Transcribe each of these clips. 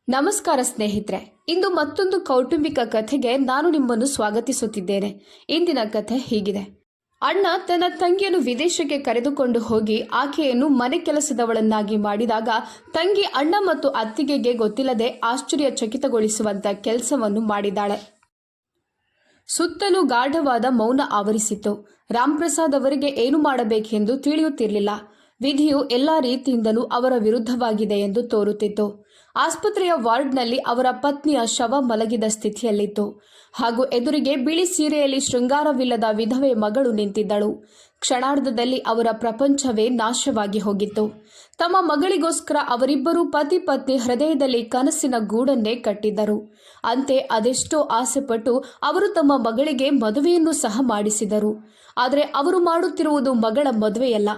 ನಮಸ್ಕಾರ ಸ್ನೇಹಿತರೆ, ಇಂದು ಮತ್ತೊಂದು ಕೌಟುಂಬಿಕ ಕಥೆಗೆ ನಾನು ನಿಮ್ಮನ್ನು ಸ್ವಾಗತಿಸುತ್ತಿದ್ದೇನೆ. ಇಂದಿನ ಕಥೆ ಹೀಗಿದೆ. ಅಣ್ಣ ತನ್ನ ತಂಗಿಯನ್ನು ವಿದೇಶಕ್ಕೆ ಕರೆದುಕೊಂಡು ಹೋಗಿ ಆಕೆಯನ್ನು ಮನೆ ಕೆಲಸದವಳನ್ನಾಗಿ ಮಾಡಿದಾಗ ತಂಗಿ ಅಣ್ಣ ಮತ್ತು ಅತ್ತಿಗೆಗೆ ಗೊತ್ತಿಲ್ಲದೆ ಆಶ್ಚರ್ಯಚಕಿತಗೊಳಿಸುವಂತ ಕೆಲಸವನ್ನು ಮಾಡಿದ್ದಾಳೆ. ಸುತ್ತಲೂ ಗಾಢವಾದ ಮೌನ ಆವರಿಸಿತ್ತು. ರಾಮ್ಪ್ರಸಾದ್ ಅವರಿಗೆ ಏನು ಮಾಡಬೇಕೆಂದು ತಿಳಿಯುತ್ತಿರಲಿಲ್ಲ. ವಿಧಿಯು ಎಲ್ಲ ರೀತಿಯಿಂದಲೂ ಅವರ ವಿರುದ್ಧವಾಗಿದೆ ಎಂದು ತೋರುತ್ತಿತ್ತು. ಆಸ್ಪತ್ರೆಯ ವಾರ್ಡ್ನಲ್ಲಿ ಅವರ ಪತ್ನಿಯ ಶವ ಮಲಗಿದ ಸ್ಥಿತಿಯಲ್ಲಿತ್ತು. ಹಾಗೂ ಎದುರಿಗೆ ಬಿಳಿ ಸೀರೆಯಲ್ಲಿ ಶೃಂಗಾರವಿಲ್ಲದ ವಿಧವೆ ಮಗಳು ನಿಂತಿದ್ದಳು. ಕ್ಷಣಾರ್ಧದಲ್ಲಿ ಅವರ ಪ್ರಪಂಚವೇ ನಾಶವಾಗಿ ಹೋಗಿತ್ತು. ತಮ್ಮ ಮಗಳಿಗೋಸ್ಕರ ಅವರಿಬ್ಬರೂ ಪತಿ ಪತ್ನಿ ಹೃದಯದಲ್ಲಿ ಕನಸಿನ ಗೂಡನ್ನೇ ಕಟ್ಟಿದ್ದರು. ಅಂತೆ ಅದೆಷ್ಟೋ ಆಸೆಪಟ್ಟು ಅವರು ತಮ್ಮ ಮಗಳಿಗೆ ಮದುವೆಯನ್ನು ಸಹ ಮಾಡಿಸಿದರು. ಆದರೆ ಅವರು ಮಾಡುತ್ತಿರುವುದು ಮಗಳ ಮದುವೆಯಲ್ಲ,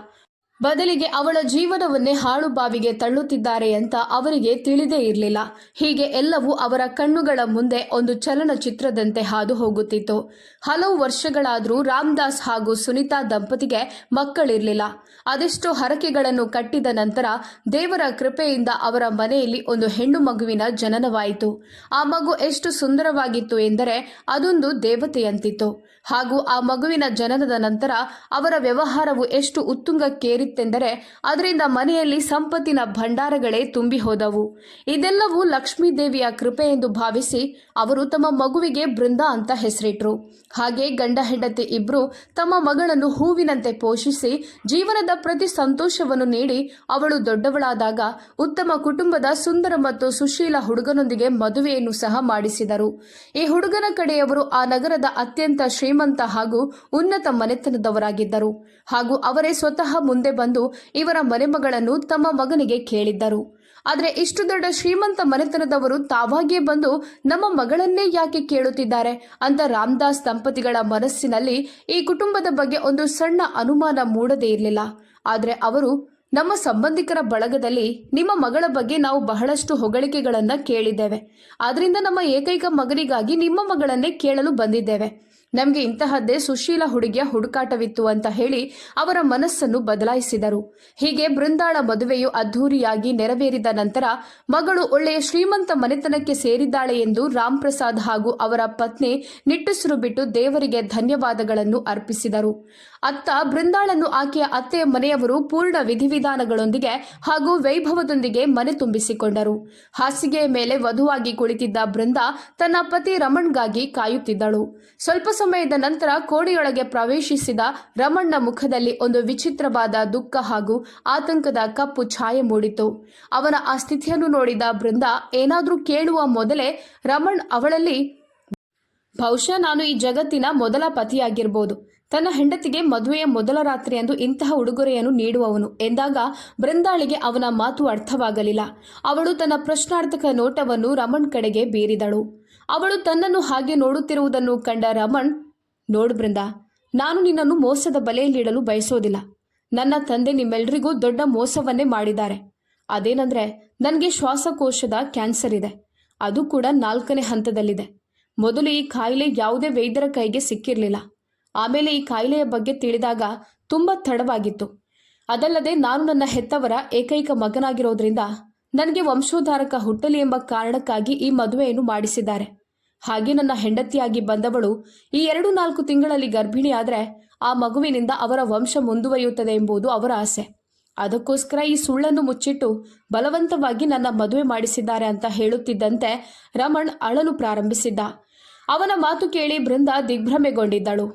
ಬದಲಿಗೆ ಅವಳ ಜೀವನವನ್ನೇ ಹಾಳು ಬಾವಿಗೆ ತಳ್ಳುತ್ತಿದ್ದಾರೆ ಅಂತ ಅವರಿಗೆ ತಿಳಿದೇ ಇರಲಿಲ್ಲ. ಹೀಗೆ ಎಲ್ಲವೂ ಅವರ ಕಣ್ಣುಗಳ ಮುಂದೆ ಒಂದು ಚಲನಚಿತ್ರದಂತೆ ಹಾದು ಹೋಗುತ್ತಿತ್ತು. ಹಲವು ವರ್ಷಗಳಾದರೂ ರಾಮದಾಸ್ ಹಾಗೂ ಸುನಿತಾ ದಂಪತಿಗೆ ಮಕ್ಕಳಿರಲಿಲ್ಲ. ಅದೆಷ್ಟೋ ಹರಕೆಗಳನ್ನು ಕಟ್ಟಿದ ನಂತರ ದೇವರ ಕೃಪೆಯಿಂದ ಅವರ ಮನೆಯಲ್ಲಿ ಒಂದು ಹೆಣ್ಣು ಮಗುವಿನ ಜನನವಾಯಿತು. ಆ ಮಗು ಎಷ್ಟು ಸುಂದರವಾಗಿತ್ತು ಎಂದರೆ ಅದೊಂದು ದೇವತೆಯಂತಿತ್ತು. ಹಾಗೂ ಆ ಮಗುವಿನ ಜನನದ ನಂತರ ಅವರ ವ್ಯವಹಾರವು ಎಷ್ಟು ಉತ್ತುಂಗಕ್ಕೇರಿತ್ತೆಂದರೆ ಅದರಿಂದ ಮನೆಯಲ್ಲಿ ಸಂಪತ್ತಿನ ಭಂಡಾರಗಳೇ ತುಂಬಿ ಹೋದವು. ಇದೆಲ್ಲವೂ ಲಕ್ಷ್ಮೀದೇವಿಯ ಕೃಪೆ ಎಂದು ಭಾವಿಸಿ ಅವರು ತಮ್ಮ ಮಗುವಿಗೆ ಬೃಂದಾ ಅಂತ ಹೆಸರಿಟ್ರು. ಹಾಗೆ ಗಂಡ ಹೆಂಡತಿ ಇಬ್ಬರು ತಮ್ಮ ಮಗಳನ್ನು ಹೂವಿನಂತೆ ಪೋಷಿಸಿ ಜೀವನದ ಪ್ರತಿ ಸಂತೋಷವನ್ನು ನೀಡಿ ಅವಳು ದೊಡ್ಡವಳಾದಾಗ ಉತ್ತಮ ಕುಟುಂಬದ ಸುಂದರ ಮತ್ತು ಸುಶೀಲ ಹುಡುಗನೊಂದಿಗೆ ಮದುವೆಯನ್ನು ಸಹ ಮಾಡಿಸಿದರು. ಈ ಹುಡುಗನ ಕಡೆಯವರು ಆ ನಗರದ ಅತ್ಯಂತ ಶ್ರೀಮಂತ ಹಾಗೂ ಉನ್ನತ ಮನೆತನದವರಾಗಿದ್ದರು. ಹಾಗೂ ಅವರೇ ಸ್ವತಃ ಮುಂದೆ ಬಂದು ಇವರ ಮನೆಮಗಳನ್ನು ತಮ್ಮ ಮಗನಿಗೆ ಕೇಳಿದ್ದರು. ಆದರೆ ಇಷ್ಟು ದೊಡ್ಡ ಶ್ರೀಮಂತ ಮನೆತನದವರು ತಾವಾಗಿಯೇ ಬಂದು ನಮ್ಮ ಮಗಳನ್ನೇ ಯಾಕೆ ಕೇಳುತ್ತಿದ್ದಾರೆ ಅಂತ ರಾಮದಾಸ್ ದಂಪತಿಗಳ ಮನಸ್ಸಿನಲ್ಲಿ ಈ ಕುಟುಂಬದ ಬಗ್ಗೆ ಒಂದು ಸಣ್ಣ ಅನುಮಾನ ಮೂಡದೇ ಇರಲಿಲ್ಲ. ಆದರೆ ಅವರು, ನಮ್ಮ ಸಂಬಂಧಿಕರ ಬಳಗದಲ್ಲಿ ನಿಮ್ಮ ಮಗಳ ಬಗ್ಗೆ ನಾವು ಬಹಳಷ್ಟು ಹೊಗಳಿಕೆಗಳನ್ನು ಕೇಳಿದ್ದೇವೆ. ಆದ್ದರಿಂದ ನಮ್ಮ ಏಕೈಕ ಮಗನಿಗಾಗಿ ನಿಮ್ಮ ಮಗಳನ್ನೇ ಕೇಳಲು ಬಂದಿದ್ದೇವೆ. ನಮಗೆ ಇಂತಹದ್ದೇ ಸುಶೀಲ ಹುಡುಗಿಯ ಹುಡುಕಾಟವಿತ್ತು ಅಂತ ಹೇಳಿ ಅವರ ಮನಸ್ಸನ್ನು ಬದಲಾಯಿಸಿದರು. ಹೀಗೆ ಬೃಂದಾಳ ಮದುವೆಯು ಅದ್ಧೂರಿಯಾಗಿ ನೆರವೇರಿದ ನಂತರ ಮಗಳು ಒಳ್ಳೆಯ ಶ್ರೀಮಂತ ಮನೆತನಕ್ಕೆ ಸೇರಿದ್ದಾಳೆ ಎಂದು ರಾಮ್ಪ್ರಸಾದ್ ಹಾಗೂ ಅವರ ಪತ್ನಿ ನಿಟ್ಟುಸಿರು ಬಿಟ್ಟು ದೇವರಿಗೆ ಧನ್ಯವಾದಗಳನ್ನು ಅರ್ಪಿಸಿದರು. ಅತ್ತ ಬೃಂದಾಳನ್ನು ಆಕೆಯ ಅತ್ತೆಯ ಮನೆಯವರು ಪೂರ್ಣ ವಿಧಿವಿಧಾನಗಳೊಂದಿಗೆ ಹಾಗೂ ವೈಭವದೊಂದಿಗೆ ಮನೆ ತುಂಬಿಸಿಕೊಂಡರು. ಹಾಸಿಗೆಯ ಮೇಲೆ ವಧುವಾಗಿ ಕುಳಿತಿದ್ದ ಬೃಂದಾ ತನ್ನ ಪತಿ ರಮಣ್ಗಾಗಿ ಕಾಯುತ್ತಿದ್ದಳು. ಸ್ವಲ್ಪ ಸಮಯದ ನಂತರ ಕೋಣೆಯೊಳಗೆ ಪ್ರವೇಶಿಸಿದ ರಮಣ್ನ ಮುಖದಲ್ಲಿ ಒಂದು ವಿಚಿತ್ರವಾದ ದುಃಖ ಹಾಗೂ ಆತಂಕದ ಕಪ್ಪು ಛಾಯೆ ಮೂಡಿತು. ಅವನ ಆ ಸ್ಥಿತಿಯನ್ನು ನೋಡಿದ ಬೃಂದಾ ಏನಾದರೂ ಕೇಳುವ ಮೊದಲೇ ರಮಣ್ ಅವಳಲ್ಲಿ, ಬಹುಶಃ ನಾನು ಈ ಜಗತ್ತಿನ ಮೊದಲ ಪತಿಯಾಗಿರ್ಬೋದು, ತನ್ನ ಹೆಂಡತಿಗೆ ಮದುವೆಯ ಮೊದಲ ರಾತ್ರಿಯಂದು ಇಂತಹ ಉಡುಗೊರೆಯನ್ನು ನೀಡುವವನು ಎಂದಾಗ ಬೃಂದಾಳಿಗೆ ಅವನ ಮಾತು ಅರ್ಥವಾಗಲಿಲ್ಲ. ಅವಳು ತನ್ನ ಪ್ರಶ್ನಾರ್ಥಕ ನೋಟವನ್ನು ರಮಣ್ ಕಡೆಗೆ ಬೀರಿದಳು. ಅವಳು ತನ್ನನ್ನು ಹಾಗೆ ನೋಡುತ್ತಿರುವುದನ್ನು ಕಂಡ ರಮಣ್, ನೋಡು ಬೃಂದಾ, ನಾನು ನಿನ್ನನ್ನು ಮೋಸದ ಬಲೆಯಲ್ಲಿಡಲು ಬಯಸೋದಿಲ್ಲ. ನನ್ನ ತಂದೆ ನಿಮ್ಮೆಲ್ಲರಿಗೂ ದೊಡ್ಡ ಮೋಸವನ್ನೇ ಮಾಡಿದ್ದಾರೆ. ಅದೇನೆಂದರೆ ನನಗೆ ಶ್ವಾಸಕೋಶದ ಕ್ಯಾನ್ಸರ್ ಇದೆ. ಅದು ಕೂಡ 4ನೇ ಹಂತದಲ್ಲಿದೆ. ಮೊದಲು ಈ ಕಾಯಿಲೆ ಯಾವುದೇ ವೈದ್ಯರ ಕೈಗೆ ಸಿಕ್ಕಿರಲಿಲ್ಲ. ಆಮೇಲೆ ಈ ಕಾಯಿಲೆಯ ಬಗ್ಗೆ ತಿಳಿದಾಗ ತುಂಬ ತಡವಾಗಿತ್ತು. ಅದಲ್ಲದೆ ನಾನು ನನ್ನ ಹೆತ್ತವರ ಏಕೈಕ ಮಗನಾಗಿರೋದ್ರಿಂದ ನನಗೆ ವಂಶೋದ್ಧಾರಕ ಹುಟ್ಟಲಿ ಎಂಬ ಕಾರಣಕ್ಕಾಗಿ ಈ ಮದುವೆಯನ್ನು ಮಾಡಿಸಿದ್ದಾರೆ. ಹಾಗೆ ನನ್ನ ಹೆಂಡತಿಯಾಗಿ ಬಂದವಳು ಈ 2-4 ತಿಂಗಳಲ್ಲಿ ಗರ್ಭಿಣಿಯಾದರೆ ಆ ಮಗುವಿನಿಂದ ಅವರ ವಂಶ ಮುಂದುವರಿಯುತ್ತದೆ ಎಂಬುದು ಅವರ ಆಸೆ. ಅದಕ್ಕೋಸ್ಕರ ಈ ಸುಳ್ಳನ್ನು ಮುಚ್ಚಿಟ್ಟು ಬಲವಂತವಾಗಿ ನನ್ನ ಮದುವೆ ಮಾಡಿಸಿದ್ದಾರೆ ಅಂತ ಹೇಳುತ್ತಿದ್ದಂತೆ ರಮಣ್ ಅಳಲು ಪ್ರಾರಂಭಿಸಿದ್ದ. ಅವನ ಮಾತು ಕೇಳಿ ಬೃಂದಾ ದಿಗ್ಭ್ರಮೆಗೊಂಡಿದ್ದಳು.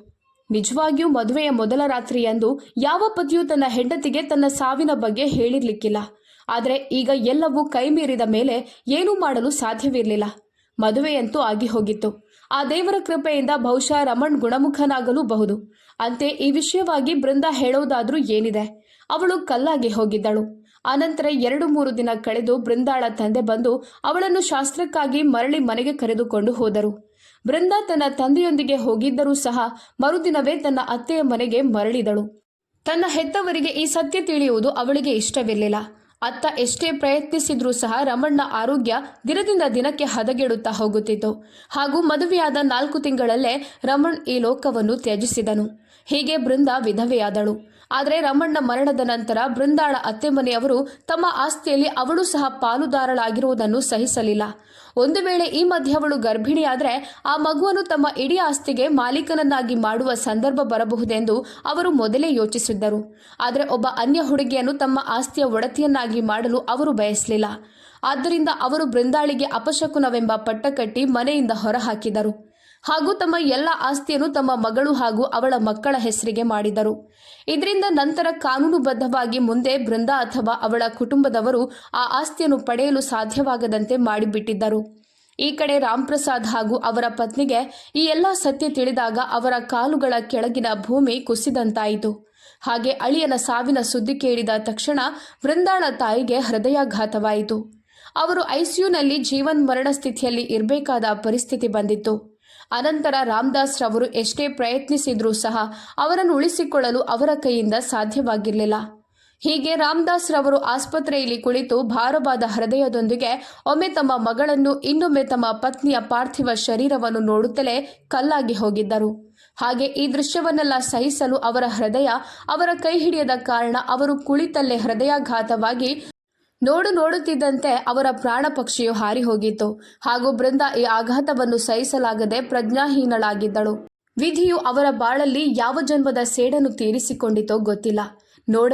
ನಿಜವಾಗಿಯೂ ಮದುವೆಯ ಮೊದಲ ರಾತ್ರಿಯಂದು ಯಾವ ಪತಿಯೂ ತನ್ನ ಹೆಂಡತಿಗೆ ತನ್ನ ಸಾವಿನ ಬಗ್ಗೆ ಹೇಳಿರ್ಲಿಕ್ಕಿಲ್ಲ. ಆದರೆ ಈಗ ಎಲ್ಲವೂ ಕೈಮೀರಿದ ಮೇಲೆ ಏನೂ ಮಾಡಲು ಸಾಧ್ಯವಿರಲಿಲ್ಲ. ಮದುವೆಯಂತೂ ಆಗಿ ಹೋಗಿತ್ತು. ಆ ದೇವರ ಕೃಪೆಯಿಂದ ಬಹುಶಃ ರಮಣ್ ಗುಣಮುಖನಾಗಲೂ ಬಹುದು. ಅಂತೆ ಈ ವಿಷಯವಾಗಿ ಬೃಂದಾ ಹೇಳೋದಾದ್ರೂ ಏನಿದೆ, ಅವಳು ಕಲ್ಲಾಗಿ ಹೋಗಿದ್ದಳು. ಆನಂತರ 2-3 ದಿನ ಕಳೆದು ಬೃಂದಾಳ ತಂದೆ ಬಂದು ಅವಳನ್ನು ಶಾಸ್ತ್ರಕ್ಕಾಗಿ ಮರಳಿ ಮನೆಗೆ ಕರೆದುಕೊಂಡು ಹೋದರು. ಬೃಂದಾ ತನ್ನ ತಂದೆಯೊಂದಿಗೆ ಹೋಗಿದ್ದರೂ ಸಹ ಮರುದಿನವೇ ತನ್ನ ಅತ್ತೆಯ ಮನೆಗೆ ಮರಳಿದಳು. ತನ್ನ ಹೆತ್ತವರಿಗೆ ಈ ಸತ್ಯ ತಿಳಿಯುವುದು ಅವಳಿಗೆ ಇಷ್ಟವಿರಲಿಲ್ಲ. ಅತ್ತ ಎಷ್ಟೇ ಪ್ರಯತ್ನಿಸಿದ್ರೂ ಸಹ ರಮಣ್ನ ಆರೋಗ್ಯ ದಿನದಿಂದ ದಿನಕ್ಕೆ ಹದಗೆಡುತ್ತಾ ಹೋಗುತ್ತಿತ್ತು. ಹಾಗೂ ಮದುವೆಯಾದ 4 ತಿಂಗಳಲ್ಲೇ ರಮಣ್ ಈ ಲೋಕವನ್ನು ತ್ಯಜಿಸಿದನು. ಹೀಗೆ ಬೃಂದಾ ವಿಧವೆಯಾದಳು. ಆದರೆ ರಮಣ್ಣ ಮರಣದ ನಂತರ ಬೃಂದಾಳ ಅತ್ತೆ ಮನೆಯವರು ತಮ್ಮ ಆಸ್ತಿಯಲ್ಲಿ ಅವಳು ಸಹ ಪಾಲುದಾರಳಾಗಿರುವುದನ್ನು ಸಹಿಸಲಿಲ್ಲ. ಒಂದು ವೇಳೆ ಈ ಮಧ್ಯೆ ಅವಳು ಗರ್ಭಿಣಿಯಾದರೆ ಆ ಮಗುವನ್ನು ತಮ್ಮ ಇಡೀ ಆಸ್ತಿಗೆ ಮಾಲೀಕನನ್ನಾಗಿ ಮಾಡುವ ಸಂದರ್ಭ ಬರಬಹುದೆಂದು ಅವರು ಮೊದಲೇ ಯೋಚಿಸಿದ್ದರು. ಆದರೆ ಒಬ್ಬ ಅನ್ಯ ಹುಡುಗಿಯನ್ನು ತಮ್ಮ ಆಸ್ತಿಯ ಒಡತಿಯನ್ನಾಗಿ ಮಾಡಲು ಅವರು ಬಯಸಲಿಲ್ಲ. ಆದ್ದರಿಂದ ಅವರು ಬೃಂದಾಳಿಗೆ ಅಪಶಕುನವೆಂಬ ಪಟ್ಟ ಕಟ್ಟಿ ಮನೆಯಿಂದ ಹೊರಹಾಕಿದರು ಹಾಗೂ ತಮ್ಮ ಎಲ್ಲ ಆಸ್ತಿಯನ್ನು ತಮ್ಮ ಮಗಳು ಹಾಗೂ ಅವಳ ಮಕ್ಕಳ ಹೆಸರಿಗೆ ಮಾಡಿದರು. ಇದರಿಂದ ನಂತರ ಕಾನೂನುಬದ್ಧವಾಗಿ ಮುಂದೆ ಬೃಂದಾ ಅಥವಾ ಅವಳ ಕುಟುಂಬದವರು ಆ ಆಸ್ತಿಯನ್ನು ಪಡೆಯಲು ಸಾಧ್ಯವಾಗದಂತೆ ಮಾಡಿಬಿಟ್ಟಿದ್ದರು. ಈ ಕಡೆ ರಾಮ್ಪ್ರಸಾದ್ ಹಾಗೂ ಅವರ ಪತ್ನಿಗೆ ಈ ಎಲ್ಲ ಸತ್ಯ ತಿಳಿದಾಗ ಅವರ ಕಾಲುಗಳ ಕೆಳಗಿನ ಭೂಮಿ ಕುಸಿದಂತಾಯಿತು. ಹಾಗೆ ಅಳಿಯನ ಸಾವಿನ ಸುದ್ದಿ ಕೇಳಿದ ತಕ್ಷಣ ಬೃಂದಾಳ ತಾಯಿಗೆ ಹೃದಯಾಘಾತವಾಯಿತು. ಅವರು ಐಸಿಯುನಲ್ಲಿ ಜೀವನ್ಮರಣ ಸ್ಥಿತಿಯಲ್ಲಿ ಇರಬೇಕಾದ ಪರಿಸ್ಥಿತಿ ಬಂದಿತ್ತು. ಅನಂತರ ರಾಮದಾಸ್ ರವರು ಎಷ್ಟೇ ಪ್ರಯತ್ನಿಸಿದ್ರೂ ಸಹ ಅವರನ್ನು ಉಳಿಸಿಕೊಳ್ಳಲು ಅವರ ಕೈಯಿಂದ ಸಾಧ್ಯವಾಗಿರಲಿಲ್ಲ. ಹೀಗೆ ರಾಮದಾಸ್ ರವರು ಆಸ್ಪತ್ರೆಯಲ್ಲಿ ಕುಳಿತು ಭಾರವಾದ ಹೃದಯದೊಂದಿಗೆ ಒಮ್ಮೆ ತಮ್ಮ ಮಗಳನ್ನು, ಇನ್ನೊಮ್ಮೆ ತಮ್ಮ ಪತ್ನಿಯ ಪಾರ್ಥಿವ ಶರೀರವನ್ನು ನೋಡುತ್ತಲೇ ಕಲ್ಲಾಗಿ ಹೋಗಿದ್ದರು. ಹಾಗೆ ಈ ದೃಶ್ಯವನ್ನೆಲ್ಲ ಸಹಿಸಲು ಅವರ ಹೃದಯ ಅವರ ಕೈ ಹಿಡಿಯದ ಕಾರಣ ಅವರು ಕುಳಿತಲ್ಲೇ ಹೃದಯಾಘಾತವಾಗಿ ನೋಡುತ್ತಿದ್ದಂತೆ ಅವರ ಪ್ರಾಣ ಪಕ್ಷಿಯು ಹಾರಿ ಹೋಗಿತ್ತು ಹಾಗೂ ಬೃಂದಾ ಈ ಆಘಾತವನ್ನು ಸಹಿಸಲಾಗದೆ ಪ್ರಜ್ಞಾಹೀನಳಾಗಿದ್ದಳು. ವಿಧಿಯು ಅವರ ಬಾಳಲ್ಲಿ ಯಾವ ಜನ್ಮದ ಸೇಡನ್ನು ತೀರಿಸಿಕೊಂಡಿತೋ ಗೊತ್ತಿಲ್ಲ.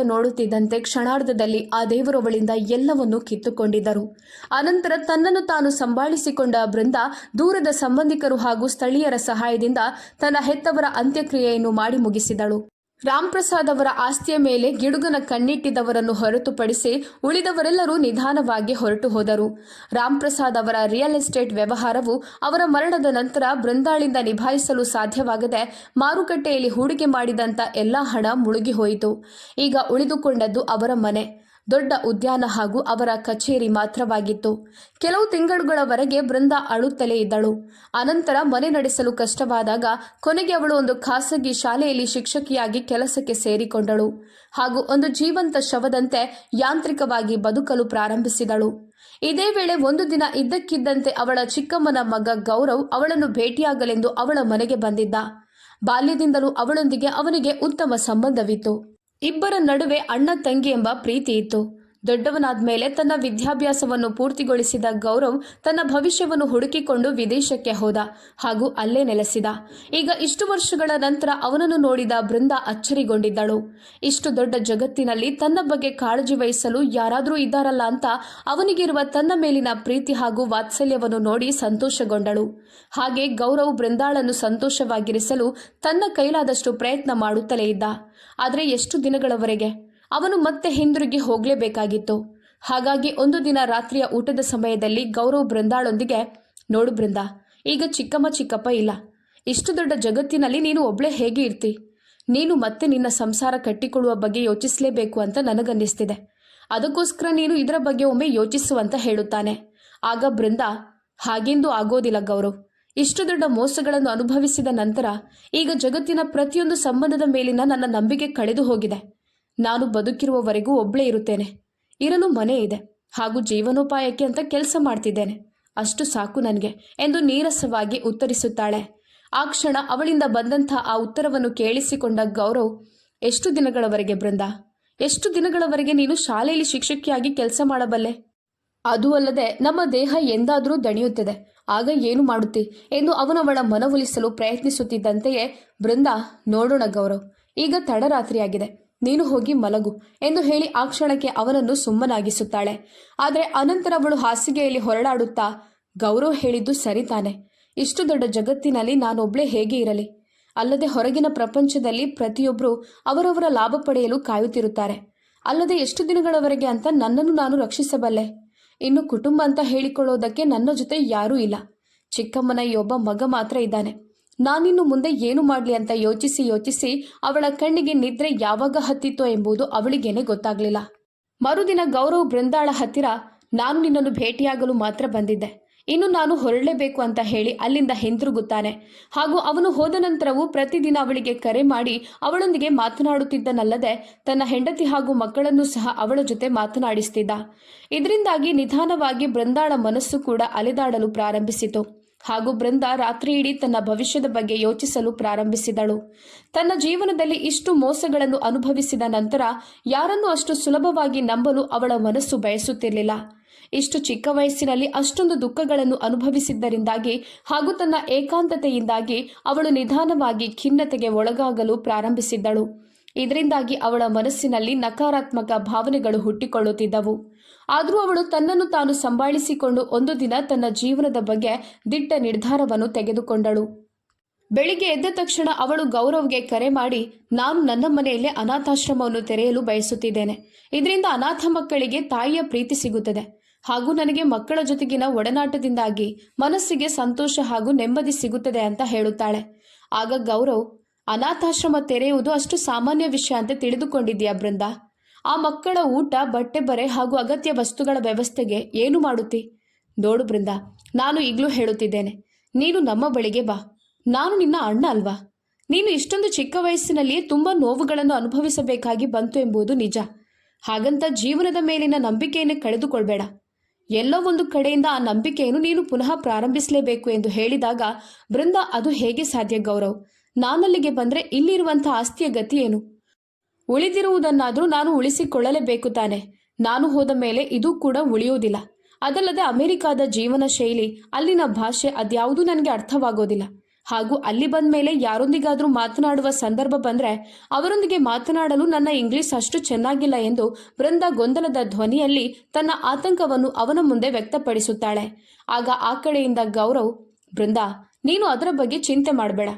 ನೋಡುತ್ತಿದ್ದಂತೆ ಕ್ಷಣಾರ್ಧದಲ್ಲಿ ಆ ದೇವರು ಅವಳಿಂದ ಎಲ್ಲವನ್ನೂ ಕಿತ್ತುಕೊಂಡಿದ್ದರು. ಅನಂತರ ತನ್ನನ್ನು ತಾನು ಸಂಭಾಳಿಸಿಕೊಂಡ ಬೃಂದಾ ದೂರದ ಸಂಬಂಧಿಕರು ಹಾಗೂ ಸ್ಥಳೀಯರ ಸಹಾಯದಿಂದ ತನ್ನ ಹೆತ್ತವರ ಅಂತ್ಯಕ್ರಿಯೆಯನ್ನು ಮಾಡಿ ಮುಗಿಸಿದಳು. ರಾಮ್ಪ್ರಸಾದ್ ಅವರ ಆಸ್ತಿಯ ಮೇಲೆ ಗಿಡುಗನ ಕಣ್ಣಿಟ್ಟಿದ್ದವರನ್ನು ಹೊರತುಪಡಿಸಿ ಉಳಿದವರೆಲ್ಲರೂ ನಿಧಾನವಾಗಿ ಹೊರಟು ಹೋದರು. ರಾಮ್ಪ್ರಸಾದ್ ಅವರ ರಿಯಲ್ ಎಸ್ಟೇಟ್ ವ್ಯವಹಾರವು ಅವರ ಮರಣದ ನಂತರ ಬೃಂದಾಳಿಂದ ನಿಭಾಯಿಸಲು ಸಾಧ್ಯವಾಗದೆ ಮಾರುಕಟ್ಟೆಯಲ್ಲಿ ಹೂಡಿಕೆ ಮಾಡಿದಂಥ ಎಲ್ಲ ಹಣ ಮುಳುಗಿ ಹೋಯಿತು. ಈಗ ಉಳಿದುಕೊಂಡದ್ದು ಅವರ ಮನೆ, ದೊಡ್ಡ ಉದ್ಯಾನ ಹಾಗೂ ಅವರ ಕಚೇರಿ ಮಾತ್ರವಾಗಿತ್ತು. ಕೆಲವು ತಿಂಗಳುಗಳವರೆಗೆ ಬೃಂದಾ ಅಳುತ್ತಲೇ ಇದ್ದಳು. ಅನಂತರ ಮನೆ ನಡೆಸಲು ಕಷ್ಟವಾದಾಗ ಕೊನೆಗೆ ಅವಳು ಒಂದು ಖಾಸಗಿ ಶಾಲೆಯಲ್ಲಿ ಶಿಕ್ಷಕಿಯಾಗಿ ಕೆಲಸಕ್ಕೆ ಸೇರಿಕೊಂಡಳು ಹಾಗೂ ಒಂದು ಜೀವಂತ ಶವದಂತೆ ಯಾಂತ್ರಿಕವಾಗಿ ಬದುಕಲು ಪ್ರಾರಂಭಿಸಿದಳು. ಇದೇ ವೇಳೆ ಒಂದು ದಿನ ಇದ್ದಕ್ಕಿದ್ದಂತೆ ಅವಳ ಚಿಕ್ಕಮ್ಮನ ಮಗ ಗೌರವ್ ಅವಳನ್ನು ಭೇಟಿಯಾಗಲೆಂದು ಅವಳ ಮನೆಗೆ ಬಂದಿದ್ದ. ಬಾಲ್ಯದಿಂದಲೂ ಅವಳೊಂದಿಗೆ ಅವನಿಗೆ ಉತ್ತಮ ಸಂಬಂಧವಿತ್ತು. ಇಬ್ಬರ ನಡುವೆ ಅಣ್ಣ ತಂಗಿ ಎಂಬ ಪ್ರೀತಿ ಇತ್ತು. ದೊಡ್ಡವನಾದ ಮೇಲೆ ತನ್ನ ವಿದ್ಯಾಭ್ಯಾಸವನ್ನು ಪೂರ್ತಿಗೊಳಿಸಿದ ಗೌರವ್ ತನ್ನ ಭವಿಷ್ಯವನ್ನು ಹುಡುಕಿಕೊಂಡು ವಿದೇಶಕ್ಕೆ ಹೋದ ಹಾಗೂ ಅಲ್ಲೇ ನೆಲೆಸಿದ. ಈಗ ಇಷ್ಟು ವರ್ಷಗಳ ನಂತರ ಅವನನ್ನು ನೋಡಿದ ಬೃಂದಾ ಅಚ್ಚರಿಗೊಂಡಿದ್ದಳು. ಇಷ್ಟು ದೊಡ್ಡ ಜಗತ್ತಿನಲ್ಲಿ ತನ್ನ ಬಗ್ಗೆ ಕಾಳಜಿ ವಹಿಸಲು ಯಾರಾದರೂ ಇದ್ದಾರಲ್ಲ ಅಂತ ಅವನಿಗಿರುವ ತನ್ನ ಮೇಲಿನ ಪ್ರೀತಿ ಹಾಗೂ ವಾತ್ಸಲ್ಯವನ್ನು ನೋಡಿ ಸಂತೋಷಗೊಂಡಳು. ಹಾಗೆ ಗೌರವ್ ಬೃಂದಾಳನ್ನು ಸಂತೋಷವಾಗಿರಿಸಲು ತನ್ನ ಕೈಲಾದಷ್ಟು ಪ್ರಯತ್ನ ಮಾಡುತ್ತಲೇ ಇದ್ದ. ಆದರೆ ಎಷ್ಟು ದಿನಗಳವರೆಗೆ? ಅವನು ಮತ್ತೆ ಹಿಂದಿರುಗಿ ಹೋಗಲೇಬೇಕಾಗಿತ್ತು. ಹಾಗಾಗಿ ಒಂದು ದಿನ ರಾತ್ರಿಯ ಊಟದ ಸಮಯದಲ್ಲಿ ಗೌರವ್ ಬೃಂದಾಳೊಂದಿಗೆ, ನೋಡು ಬೃಂದಾ, ಈಗ ಚಿಕ್ಕಪ್ಪ ಇಲ್ಲ. ಇಷ್ಟು ದೊಡ್ಡ ಜಗತ್ತಿನಲ್ಲಿ ನೀನು ಒಬ್ಳೆ ಹೇಗೆ ಇರ್ತಿ? ನೀನು ಮತ್ತೆ ನಿನ್ನ ಸಂಸಾರ ಕಟ್ಟಿಕೊಳ್ಳುವ ಬಗ್ಗೆ ಯೋಚಿಸಲೇಬೇಕು ಅಂತ ನನಗನ್ನಿಸ್ತಿದೆ. ಅದಕ್ಕೋಸ್ಕರ ನೀನು ಇದರ ಬಗ್ಗೆ ಒಮ್ಮೆ ಯೋಚಿಸು ಅಂತ ಹೇಳುತ್ತಾನೆ. ಆಗ ಬೃಂದಾ, ಹಾಗೆಂದು ಆಗೋದಿಲ್ಲ ಗೌರವ್. ಇಷ್ಟು ದೊಡ್ಡ ಮೋಸಗಳನ್ನು ಅನುಭವಿಸಿದ ನಂತರ ಈಗ ಜಗತ್ತಿನ ಪ್ರತಿಯೊಂದು ಸಂಬಂಧದ ಮೇಲಿನ ನನ್ನ ನಂಬಿಕೆ ಕಳೆದು ಹೋಗಿದೆ. ನಾನು ಬದುಕಿರುವವರೆಗೂ ಒಬ್ಳೇ ಇರುತ್ತೇನೆ. ಇರಲು ಮನೆ ಇದೆ ಹಾಗೂ ಜೀವನೋಪಾಯಕ್ಕೆ ಅಂತ ಕೆಲಸ ಮಾಡ್ತಿದ್ದೇನೆ. ಅಷ್ಟು ಸಾಕು ನನಗೆ ಎಂದು ನೀರಸವಾಗಿ ಉತ್ತರಿಸುತ್ತಾಳೆ. ಆ ಕ್ಷಣ ಅವಳಿಂದ ಬಂದಂಥ ಆ ಉತ್ತರವನ್ನು ಕೇಳಿಸಿಕೊಂಡ ಗೌರವ್, ಎಷ್ಟು ದಿನಗಳವರೆಗೆ ಬೃಂದಾ? ಎಷ್ಟು ದಿನಗಳವರೆಗೆ ನೀನು ಶಾಲೆಯಲ್ಲಿ ಶಿಕ್ಷಕಿಯಾಗಿ ಕೆಲಸ ಮಾಡಬಲ್ಲೆ? ಅದೂ ಅಲ್ಲದೆ ನಮ್ಮ ದೇಹ ಎಂದಾದರೂ ದಣಿಯುತ್ತದೆ, ಆಗ ಏನು ಮಾಡುತ್ತಿ ಎಂದು ಅವನವಳ ಮನವೊಲಿಸಲು ಪ್ರಯತ್ನಿಸುತ್ತಿದ್ದಂತೆಯೇ ಬೃಂದಾ, ನೋಡೋಣ ಗೌರವ್, ಈಗ ತಡರಾತ್ರಿಯಾಗಿದೆ, ನೀನು ಹೋಗಿ ಮಲಗು ಎಂದು ಹೇಳಿ ಆ ಕ್ಷಣಕ್ಕೆ ಅವನನ್ನು ಸುಮ್ಮನಾಗಿಸುತ್ತಾಳೆ. ಆದರೆ ಅನಂತರ ಅವಳು ಹಾಸಿಗೆಯಲ್ಲಿ ಹೊರಳಾಡುತ್ತಾ, ಗೌರವ್ ಹೇಳಿದ್ದು ಸರಿ ತಾನೆ, ಇಷ್ಟು ದೊಡ್ಡ ಜಗತ್ತಿನಲ್ಲಿ ನಾನೊಬ್ಳೇ ಹೇಗೆ ಇರಲಿ? ಅಲ್ಲದೆ ಹೊರಗಿನ ಪ್ರಪಂಚದಲ್ಲಿ ಪ್ರತಿಯೊಬ್ಬರೂ ಅವರವರ ಲಾಭ ಪಡೆಯಲು ಕಾಯುತ್ತಿರುತ್ತಾರೆ. ಅಲ್ಲದೆ ಎಷ್ಟು ದಿನಗಳವರೆಗೆ ಅಂತ ನನ್ನನ್ನು ನಾನು ರಕ್ಷಿಸಬಲ್ಲೆ? ಇನ್ನು ಕುಟುಂಬ ಅಂತ ಹೇಳಿಕೊಳ್ಳೋದಕ್ಕೆ ನನ್ನ ಜೊತೆ ಯಾರೂ ಇಲ್ಲ. ಚಿಕ್ಕಮ್ಮನ ಈ ಒಬ್ಬ ಮಗ ಮಾತ್ರ ಇದ್ದಾನೆ. ನಾನಿನ್ನು ಮುಂದೆ ಏನು ಮಾಡಲಿ ಅಂತ ಯೋಚಿಸಿ ಅವಳ ಕಣ್ಣಿಗೆ ನಿದ್ರೆ ಯಾವಾಗ ಹತ್ತಿತ್ತೋ ಎಂಬುದು ಅವಳಿಗೇನೆ ಗೊತ್ತಾಗಲಿಲ್ಲ. ಮರುದಿನ ಗೌರವ್ ಬೃಂದಾಳ ಹತ್ತಿರ, ನಾನು ನಿನ್ನನ್ನು ಭೇಟಿಯಾಗಲು ಮಾತ್ರ ಬಂದಿದ್ದೆ, ಇನ್ನು ನಾನು ಹೊರಡಲೇಬೇಕು ಅಂತ ಹೇಳಿ ಅಲ್ಲಿಂದ ಹಿಂತಿರುಗುತ್ತಾನೆ. ಹಾಗೂ ಅವನು ಹೋದ ನಂತರವೂ ಪ್ರತಿದಿನ ಅವಳಿಗೆ ಕರೆ ಮಾಡಿ ಅವಳೊಂದಿಗೆ ಮಾತನಾಡುತ್ತಿದ್ದನಲ್ಲದೆ ತನ್ನ ಹೆಂಡತಿ ಹಾಗೂ ಮಕ್ಕಳನ್ನು ಸಹ ಅವಳ ಜೊತೆ ಮಾತನಾಡಿಸ್ತಿದ್ದ. ಇದರಿಂದಾಗಿ ನಿಧಾನವಾಗಿ ಬೃಂದಾಳ ಮನಸ್ಸು ಕೂಡ ಅಲೆದಾಡಲು ಪ್ರಾರಂಭಿಸಿತು ಹಾಗೂ ಬೃಂದಾ ರಾತ್ರಿ ಇಡೀ ತನ್ನ ಭವಿಷ್ಯದ ಬಗ್ಗೆ ಯೋಚಿಸಲು ಪ್ರಾರಂಭಿಸಿದಳು. ತನ್ನ ಜೀವನದಲ್ಲಿ ಇಷ್ಟು ಮೋಸಗಳನ್ನು ಅನುಭವಿಸಿದ ನಂತರ ಯಾರನ್ನೂ ಅಷ್ಟು ಸುಲಭವಾಗಿ ನಂಬಲು ಅವಳ ಮನಸ್ಸು ಬಯಸುತ್ತಿರಲಿಲ್ಲ. ಇಷ್ಟು ಚಿಕ್ಕ ವಯಸ್ಸಿನಲ್ಲಿ ಅಷ್ಟೊಂದು ದುಃಖಗಳನ್ನು ಅನುಭವಿಸಿದ್ದರಿಂದಾಗಿ ಹಾಗೂ ತನ್ನ ಏಕಾಂತತೆಯಿಂದಾಗಿ ಅವಳು ನಿಧಾನವಾಗಿ ಖಿನ್ನತೆಗೆ ಒಳಗಾಗಲು ಪ್ರಾರಂಭಿಸಿದ್ದಳು. ಇದರಿಂದಾಗಿ ಅವಳ ಮನಸ್ಸಿನಲ್ಲಿ ನಕಾರಾತ್ಮಕ ಭಾವನೆಗಳು ಹುಟ್ಟಿಕೊಳ್ಳುತ್ತಿದ್ದವು. ಆದರೂ ಅವಳು ತನ್ನನ್ನು ತಾನು ಸಂಭಾಳಿಸಿಕೊಂಡು ಒಂದು ದಿನ ತನ್ನ ಜೀವನದ ಬಗ್ಗೆ ದಿಟ್ಟ ನಿರ್ಧಾರವನ್ನು ತೆಗೆದುಕೊಂಡಳು. ಬೆಳಿಗ್ಗೆ ಎದ್ದ ತಕ್ಷಣ ಅವಳು ಗೌರವ್ಗೆ ಕರೆ ಮಾಡಿ, ನಾನು ನನ್ನ ಮನೆಯಲ್ಲೇ ಅನಾಥಾಶ್ರಮವನ್ನು ತೆರೆಯಲು ಬಯಸುತ್ತಿದ್ದೇನೆ. ಇದರಿಂದ ಅನಾಥ ಮಕ್ಕಳಿಗೆ ತಾಯಿಯ ಪ್ರೀತಿ ಸಿಗುತ್ತದೆ ಹಾಗೂ ನನಗೆ ಮಕ್ಕಳ ಜೊತೆಗಿನ ಒಡನಾಟದಿಂದಾಗಿ ಮನಸ್ಸಿಗೆ ಸಂತೋಷ ಹಾಗೂ ನೆಮ್ಮದಿ ಸಿಗುತ್ತದೆ ಅಂತ ಹೇಳುತ್ತಾಳೆ. ಆಗ ಗೌರವ್, ಅನಾಥಾಶ್ರಮ ತೆರೆಯುವುದು ಅಷ್ಟು ಸಾಮಾನ್ಯ ವಿಷಯ ಅಂತ ತಿಳಿದುಕೊಂಡಿದ್ದೀಯಾ ಬೃಂದಾ? ಆ ಮಕ್ಕಳ ಊಟ, ಬಟ್ಟೆ ಬರೆ ಹಾಗೂ ಅಗತ್ಯ ವಸ್ತುಗಳ ವ್ಯವಸ್ಥೆಗೆ ಏನು ಮಾಡುತ್ತಿ? ನೋಡು ಬೃಂದಾ, ನಾನು ಈಗಲೂ ಹೇಳುತ್ತಿದ್ದೇನೆ, ನೀನು ನಮ್ಮ ಬಳಿಗೆ ಬಾ. ನಾನು ನಿನ್ನ ಅಣ್ಣ ಅಲ್ವಾ? ನೀನು ಇಷ್ಟೊಂದು ಚಿಕ್ಕ ವಯಸ್ಸಿನಲ್ಲಿಯೇ ತುಂಬ ನೋವುಗಳನ್ನು ಅನುಭವಿಸಬೇಕಾಗಿ ಬಂತು ಎಂಬುದು ನಿಜ. ಹಾಗಂತ ಜೀವನದ ಮೇಲಿನ ನಂಬಿಕೆಯನ್ನು ಕಳೆದುಕೊಳ್ಬೇಡ. ಎಲ್ಲೋ ಒಂದು ಕಡೆಯಿಂದ ಆ ನಂಬಿಕೆಯನ್ನು ನೀನು ಪುನಃ ಪ್ರಾರಂಭಿಸಲೇಬೇಕು ಎಂದು ಹೇಳಿದಾಗ, ಬೃಂದಾ, ಅದು ಹೇಗೆ ಸಾಧ್ಯ ಗೌರವ್? ನಾನಲ್ಲಿಗೆ ಬಂದರೆ ಇಲ್ಲಿರುವಂಥ ಆಸ್ತಿಯ ಗತಿ ಏನು? ಉಳಿದಿರುವುದನ್ನಾದರೂ ನಾನು ಉಳಿಸಿಕೊಳ್ಳಲೇಬೇಕು ತಾನೆ. ನಾನು ಹೋದ ಮೇಲೆ ಇದು ಕೂಡ ಉಳಿಯುವುದಿಲ್ಲ. ಅದಲ್ಲದೆ ಅಮೆರಿಕಾದ ಜೀವನ ಶೈಲಿ, ಅಲ್ಲಿನ ಭಾಷೆ ಅದ್ಯಾವುದೂ ನನಗೆ ಅರ್ಥವಾಗೋದಿಲ್ಲ. ಹಾಗೂ ಅಲ್ಲಿ ಬಂದ ಮೇಲೆ ಯಾರೊಂದಿಗಾದರೂ ಮಾತನಾಡುವ ಸಂದರ್ಭ ಬಂದರೆ ಅವರೊಂದಿಗೆ ಮಾತನಾಡಲು ನನ್ನ ಇಂಗ್ಲಿಷ್ ಅಷ್ಟು ಚೆನ್ನಾಗಿಲ್ಲ ಎಂದು ಬೃಂದಾ ಗೊಂದಲದ ಧ್ವನಿಯಲ್ಲಿ ತನ್ನ ಆತಂಕವನ್ನು ಅವನ ಮುಂದೆ ವ್ಯಕ್ತಪಡಿಸುತ್ತಾಳೆ. ಆಗ ಆ ಕಡೆಯಿಂದ ಗೌರವ್, ಬೃಂದಾ, ನೀನು ಅದರ ಬಗ್ಗೆ ಚಿಂತೆ ಮಾಡಬೇಡ.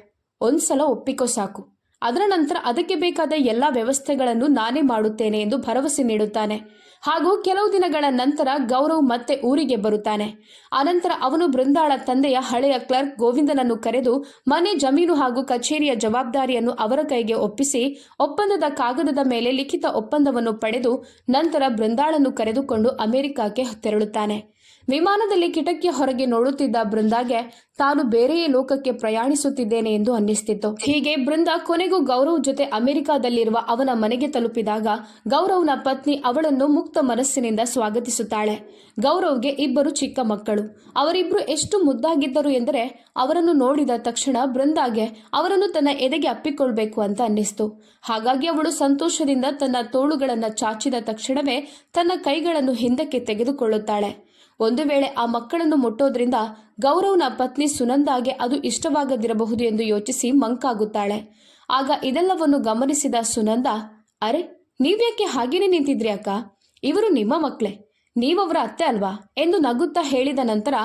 ಒಂದ್ಸಲ ಒಪ್ಪಿಕೋ ಸಾಕು. ಅದರ ನಂತರ ಅದಕ್ಕೆ ಬೇಕಾದ ಎಲ್ಲ ವ್ಯವಸ್ಥೆಗಳನ್ನು ನಾನೇ ಮಾಡುತ್ತೇನೆ ಎಂದು ಭರವಸೆ ನೀಡುತ್ತಾನೆ. ಹಾಗೂ ಕೆಲವು ದಿನಗಳ ನಂತರ ಗೌರವ್ ಮತ್ತೆ ಊರಿಗೆ ಬರುತ್ತಾನೆ. ಅನಂತರ ಅವನು ಬೃಂದಾಳ ತಂದೆಯ ಹಳೆಯ ಕ್ಲರ್ಕ್ ಗೋವಿಂದನನ್ನು ಕರೆದು ಮನೆ, ಜಮೀನು ಹಾಗೂ ಕಚೇರಿಯ ಜವಾಬ್ದಾರಿಯನ್ನು ಅವರ ಕೈಗೆ ಒಪ್ಪಿಸಿ ಒಪ್ಪಂದದ ಕಾಗದದ ಮೇಲೆ ಲಿಖಿತ ಒಪ್ಪಂದವನ್ನು ಪಡೆದು ನಂತರ ಬೃಂದಾಳನ್ನು ಕರೆದುಕೊಂಡು ಅಮೆರಿಕಕ್ಕೆ ತೆರಳುತ್ತಾನೆ. ವಿಮಾನದಲ್ಲಿ ಕಿಟಕಿಯ ಹೊರಗೆ ನೋಡುತ್ತಿದ್ದ ಬೃಂದಾಗೆ ತಾನು ಬೇರೆಯೇ ಲೋಕಕ್ಕೆ ಪ್ರಯಾಣಿಸುತ್ತಿದ್ದೇನೆ ಎಂದು ಅನ್ನಿಸ್ತಿತ್ತು. ಹೀಗೆ ಬೃಂದಾ ಕೊನೆಗೂ ಗೌರವ್ ಜೊತೆ ಅಮೆರಿಕಾದಲ್ಲಿರುವ ಅವನ ಮನೆಗೆ ತಲುಪಿದಾಗ ಗೌರವ್ನ ಪತ್ನಿ ಅವಳನ್ನು ಮುಕ್ತ ಮನಸ್ಸಿನಿಂದ ಸ್ವಾಗತಿಸುತ್ತಾಳೆ. ಗೌರವ್ಗೆ 2 ಚಿಕ್ಕ ಮಕ್ಕಳು. ಅವರಿಬ್ರು ಎಷ್ಟು ಮುದ್ದಾಗಿದ್ದರು ಎಂದರೆ ಅವರನ್ನು ನೋಡಿದ ತಕ್ಷಣ ಬೃಂದಾಗೆ ಅವರನ್ನು ತನ್ನ ಎದೆಗೆ ಅಪ್ಪಿಕೊಳ್ಬೇಕು ಅಂತ ಅನ್ನಿಸ್ತು. ಹಾಗಾಗಿ ಅವಳು ಸಂತೋಷದಿಂದ ತನ್ನ ತೋಳುಗಳನ್ನು ಚಾಚಿದ ತಕ್ಷಣವೇ ತನ್ನ ಕೈಗಳನ್ನು ಹಿಂದಕ್ಕೆ ತೆಗೆದುಕೊಳ್ಳುತ್ತಾಳೆ. ಒಂದು ವೇಳೆ ಆ ಮಕ್ಕಳನ್ನು ಮುಟ್ಟೋದ್ರಿಂದ ಗೌರವ್ನ ಪತ್ನಿ ಸುನಂದಾಗೆ ಅದು ಇಷ್ಟವಾಗದಿರಬಹುದು ಎಂದು ಯೋಚಿಸಿ ಮಂಕಾಗುತ್ತಾಳೆ. ಆಗ ಇದೆಲ್ಲವನ್ನು ಗಮನಿಸಿದ ಸುನಂದ, ಅರೆ, ನೀವ್ಯಾಕೆ ಹಾಗೇನೆ ನಿಂತಿದ್ರಿ ಅಕ್ಕ? ಇವರು ನಿಮ್ಮ ಮಕ್ಕಳೇ, ನೀವವರ ಅತ್ತೆ ಅಲ್ವಾ ಎಂದು ನಗುತ್ತಾ ಹೇಳಿದ ನಂತರ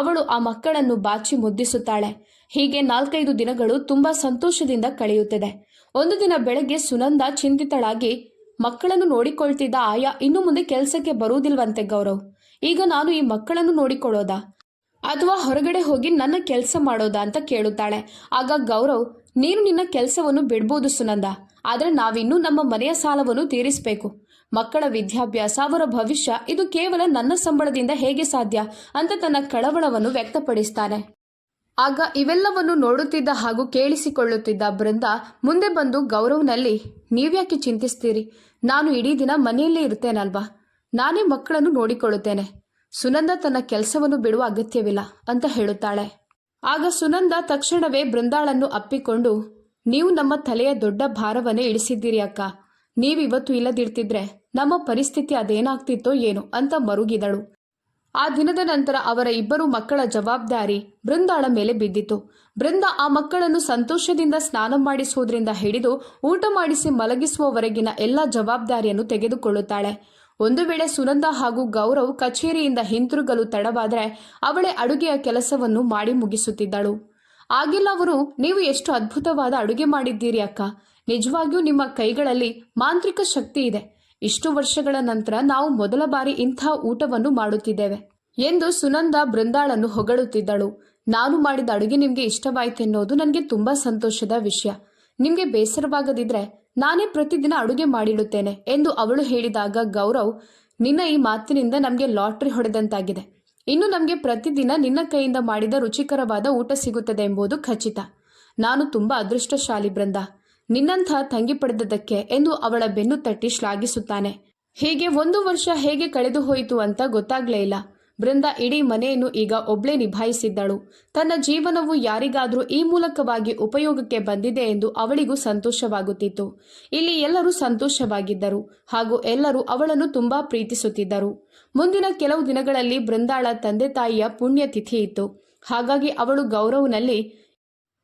ಅವಳು ಆ ಮಕ್ಕಳನ್ನು ಬಾಚಿ ಮುದ್ದಿಸುತ್ತಾಳೆ. ಹೀಗೆ 4-5 ದಿನಗಳು ತುಂಬಾ ಸಂತೋಷದಿಂದ ಕಳೆಯುತ್ತದೆ. ಒಂದು ದಿನ ಬೆಳಗ್ಗೆ ಸುನಂದ ಚಿಂತಿತಳಾಗಿ, ಮಕ್ಕಳನ್ನು ನೋಡಿಕೊಳ್ತಿದ್ದ ಆಯಾ ಇನ್ನು ಮುಂದೆ ಕೆಲಸಕ್ಕೆ ಬರುವುದಿಲ್ವಂತೆ ಗೌರವ್. ಈಗ ನಾನು ಈ ಮಕ್ಕಳನ್ನು ನೋಡಿಕೊಳ್ಳೋದಾ ಅಥವಾ ಹೊರಗಡೆ ಹೋಗಿ ನನ್ನ ಕೆಲಸ ಮಾಡೋದಾ ಅಂತ ಕೇಳುತ್ತಾಳೆ. ಆಗ ಗೌರವ್, ನೀನು ನಿನ್ನ ಕೆಲಸವನ್ನು ಬಿಡ್ಬೋದು ಸುನಂದ, ಆದರೆ ನಾವಿನ್ನೂ ನಮ್ಮ ಮನೆಯ ಸಾಲವನ್ನು ತೀರಿಸಬೇಕು. ಮಕ್ಕಳ ವಿದ್ಯಾಭ್ಯಾಸ, ಅವರ ಭವಿಷ್ಯ, ಇದು ಕೇವಲ ನನ್ನ ಸಂಬಳದಿಂದ ಹೇಗೆ ಸಾಧ್ಯ ಅಂತ ತನ್ನ ಕಳವಳವನ್ನು ವ್ಯಕ್ತಪಡಿಸ್ತಾನೆ. ಆಗ ಇವೆಲ್ಲವನ್ನು ನೋಡುತ್ತಿದ್ದ ಹಾಗೂ ಕೇಳಿಸಿಕೊಳ್ಳುತ್ತಿದ್ದ ಬೃಂದಾ ಮುಂದೆ ಬಂದು ಗೌರವ್ನಲ್ಲಿ, ನೀವ್ಯಾಕೆ ಚಿಂತಿಸ್ತೀರಿ? ನಾನು ಇಡೀ ದಿನ ಮನೆಯಲ್ಲೇ ಇರ್ತೇನಲ್ವಾ? ನಾನೇ ಮಕ್ಕಳನ್ನು ನೋಡಿಕೊಳ್ಳುತ್ತೇನೆ. ಸುನಂದ ತನ್ನ ಕೆಲಸವನ್ನು ಬಿಡುವ ಅಗತ್ಯವಿಲ್ಲ ಅಂತ ಹೇಳುತ್ತಾಳೆ. ಆಗ ಸುನಂದ ತಕ್ಷಣವೇ ಬೃಂದಾಳನ್ನು ಅಪ್ಪಿಕೊಂಡು, ನೀವು ನಮ್ಮ ತಲೆಯ ದೊಡ್ಡ ಭಾರವನ್ನೇ ಇಳಿಸಿದ್ದೀರಿ ಅಕ್ಕ. ನೀವಿವತ್ತು ಇಲ್ಲದಿರ್ತಿದ್ರೆ ನಮ್ಮ ಪರಿಸ್ಥಿತಿ ಅದೇನಾಗ್ತಿತ್ತೋ ಏನೋ ಅಂತ ಮರುಗಿದಳು. ಆ ದಿನದ ನಂತರ ಅವರ 2 ಮಕ್ಕಳ ಜವಾಬ್ದಾರಿ ಬೃಂದಾಳ ಮೇಲೆ ಬಿದ್ದಿತು. ಬೃಂದಾ ಆ ಮಕ್ಕಳನ್ನು ಸಂತೋಷದಿಂದ ಸ್ನಾನ ಮಾಡಿಸುವುದರಿಂದ ಹಿಡಿದು ಊಟ ಮಾಡಿಸಿ ಮಲಗಿಸುವವರೆಗಿನ ಎಲ್ಲ ಜವಾಬ್ದಾರಿಯನ್ನು ತೆಗೆದುಕೊಳ್ಳುತ್ತಾಳೆ. ಒಂದು ವೇಳೆ ಸುನಂದ ಹಾಗೂ ಗೌರವ್ ಕಚೇರಿಯಿಂದ ಹಿಂತಿರುಗಲು ತಡವಾದರೆ ಅವಳೇ ಅಡುಗೆಯ ಕೆಲಸವನ್ನು ಮಾಡಿ ಮುಗಿಸುತ್ತಿದ್ದಳು. ಆಗೆಲ್ಲ ಅವರು, ನೀವು ಎಷ್ಟು ಅದ್ಭುತವಾದ ಅಡುಗೆ ಮಾಡಿದ್ದೀರಿ ಅಕ್ಕ, ನಿಜವಾಗಿಯೂ ನಿಮ್ಮ ಕೈಗಳಲ್ಲಿ ಮಾಂತ್ರಿಕ ಶಕ್ತಿ ಇದೆ. ಇಷ್ಟು ವರ್ಷಗಳ ನಂತರ ನಾವು ಮೊದಲ ಬಾರಿ ಇಂಥ ಊಟವನ್ನು ಮಾಡುತ್ತಿದ್ದೇವೆ ಎಂದು ಸುನಂದ ಬೃಂದಾಳನ್ನು ಹೊಗಳುತ್ತಿದ್ದಳು. ನಾನು ಮಾಡಿದ ಅಡುಗೆ ನಿಮಗೆ ಇಷ್ಟವಾಯಿತೆನ್ನೋದು ನನಗೆ ತುಂಬಾ ಸಂತೋಷದ ವಿಷಯ. ನಿಮಗೆ ಬೇಸರವಾಗದಿದ್ರೆ ನಾನೇ ಪ್ರತಿದಿನ ಅಡುಗೆ ಮಾಡಿಡುತ್ತೇನೆ ಎಂದು ಅವಳು ಹೇಳಿದಾಗ ಗೌರವ್, ನಿನ್ನ ಈ ಮಾತಿನಿಂದ ನಮಗೆ ಲಾಟ್ರಿ ಹೊಡೆದಂತಾಗಿದೆ. ಇನ್ನು ನಮಗೆ ಪ್ರತಿದಿನ ನಿನ್ನ ಕೈಯಿಂದ ಮಾಡಿದ ರುಚಿಕರವಾದ ಊಟ ಸಿಗುತ್ತದೆ ಎಂಬುದು ಖಚಿತ. ನಾನು ತುಂಬಾ ಅದೃಷ್ಟಶಾಲಿ ಬೃಂದಾ, ನಿನ್ನಂಥ ತಂಗಿ ಪಡೆದದ್ದಕ್ಕೆ ಎಂದು ಅವಳ ಬೆನ್ನು ತಟ್ಟಿ ಶ್ಲಾಘಿಸುತ್ತಾನೆ. ಹೀಗೆ 1 ವರ್ಷ ಹೇಗೆ ಕಳೆದು ಹೋಯಿತು ಅಂತ ಗೊತ್ತಾಗ್ಲೇ ಇಲ್ಲ. ಬೃಂದ ಇಡೀ ಮನೆಯನ್ನು ಈಗ ಒಬ್ಳೇ ನಿಭಾಯಿಸಿದ್ದಳು. ತನ್ನ ಜೀವನವು ಯಾರಿಗಾದರೂ ಈ ಮೂಲಕವಾಗಿ ಉಪಯೋಗಕ್ಕೆ ಬಂದಿದೆ ಎಂದು ಅವಳಿಗೂ ಸಂತೋಷವಾಗುತ್ತಿತ್ತು. ಇಲ್ಲಿ ಎಲ್ಲರೂ ಸಂತೋಷವಾಗಿದ್ದರು ಹಾಗೂ ಎಲ್ಲರೂ ಅವಳನ್ನು ತುಂಬಾ ಪ್ರೀತಿಸುತ್ತಿದ್ದರು. ಮುಂದಿನ ಕೆಲವು ದಿನಗಳಲ್ಲಿ ಬೃಂದಾಳ ತಂದೆ ತಾಯಿಯ ಪುಣ್ಯತಿಥಿ ಇತ್ತು. ಹಾಗಾಗಿ ಅವಳು ಗೌರವ್ನಲ್ಲಿ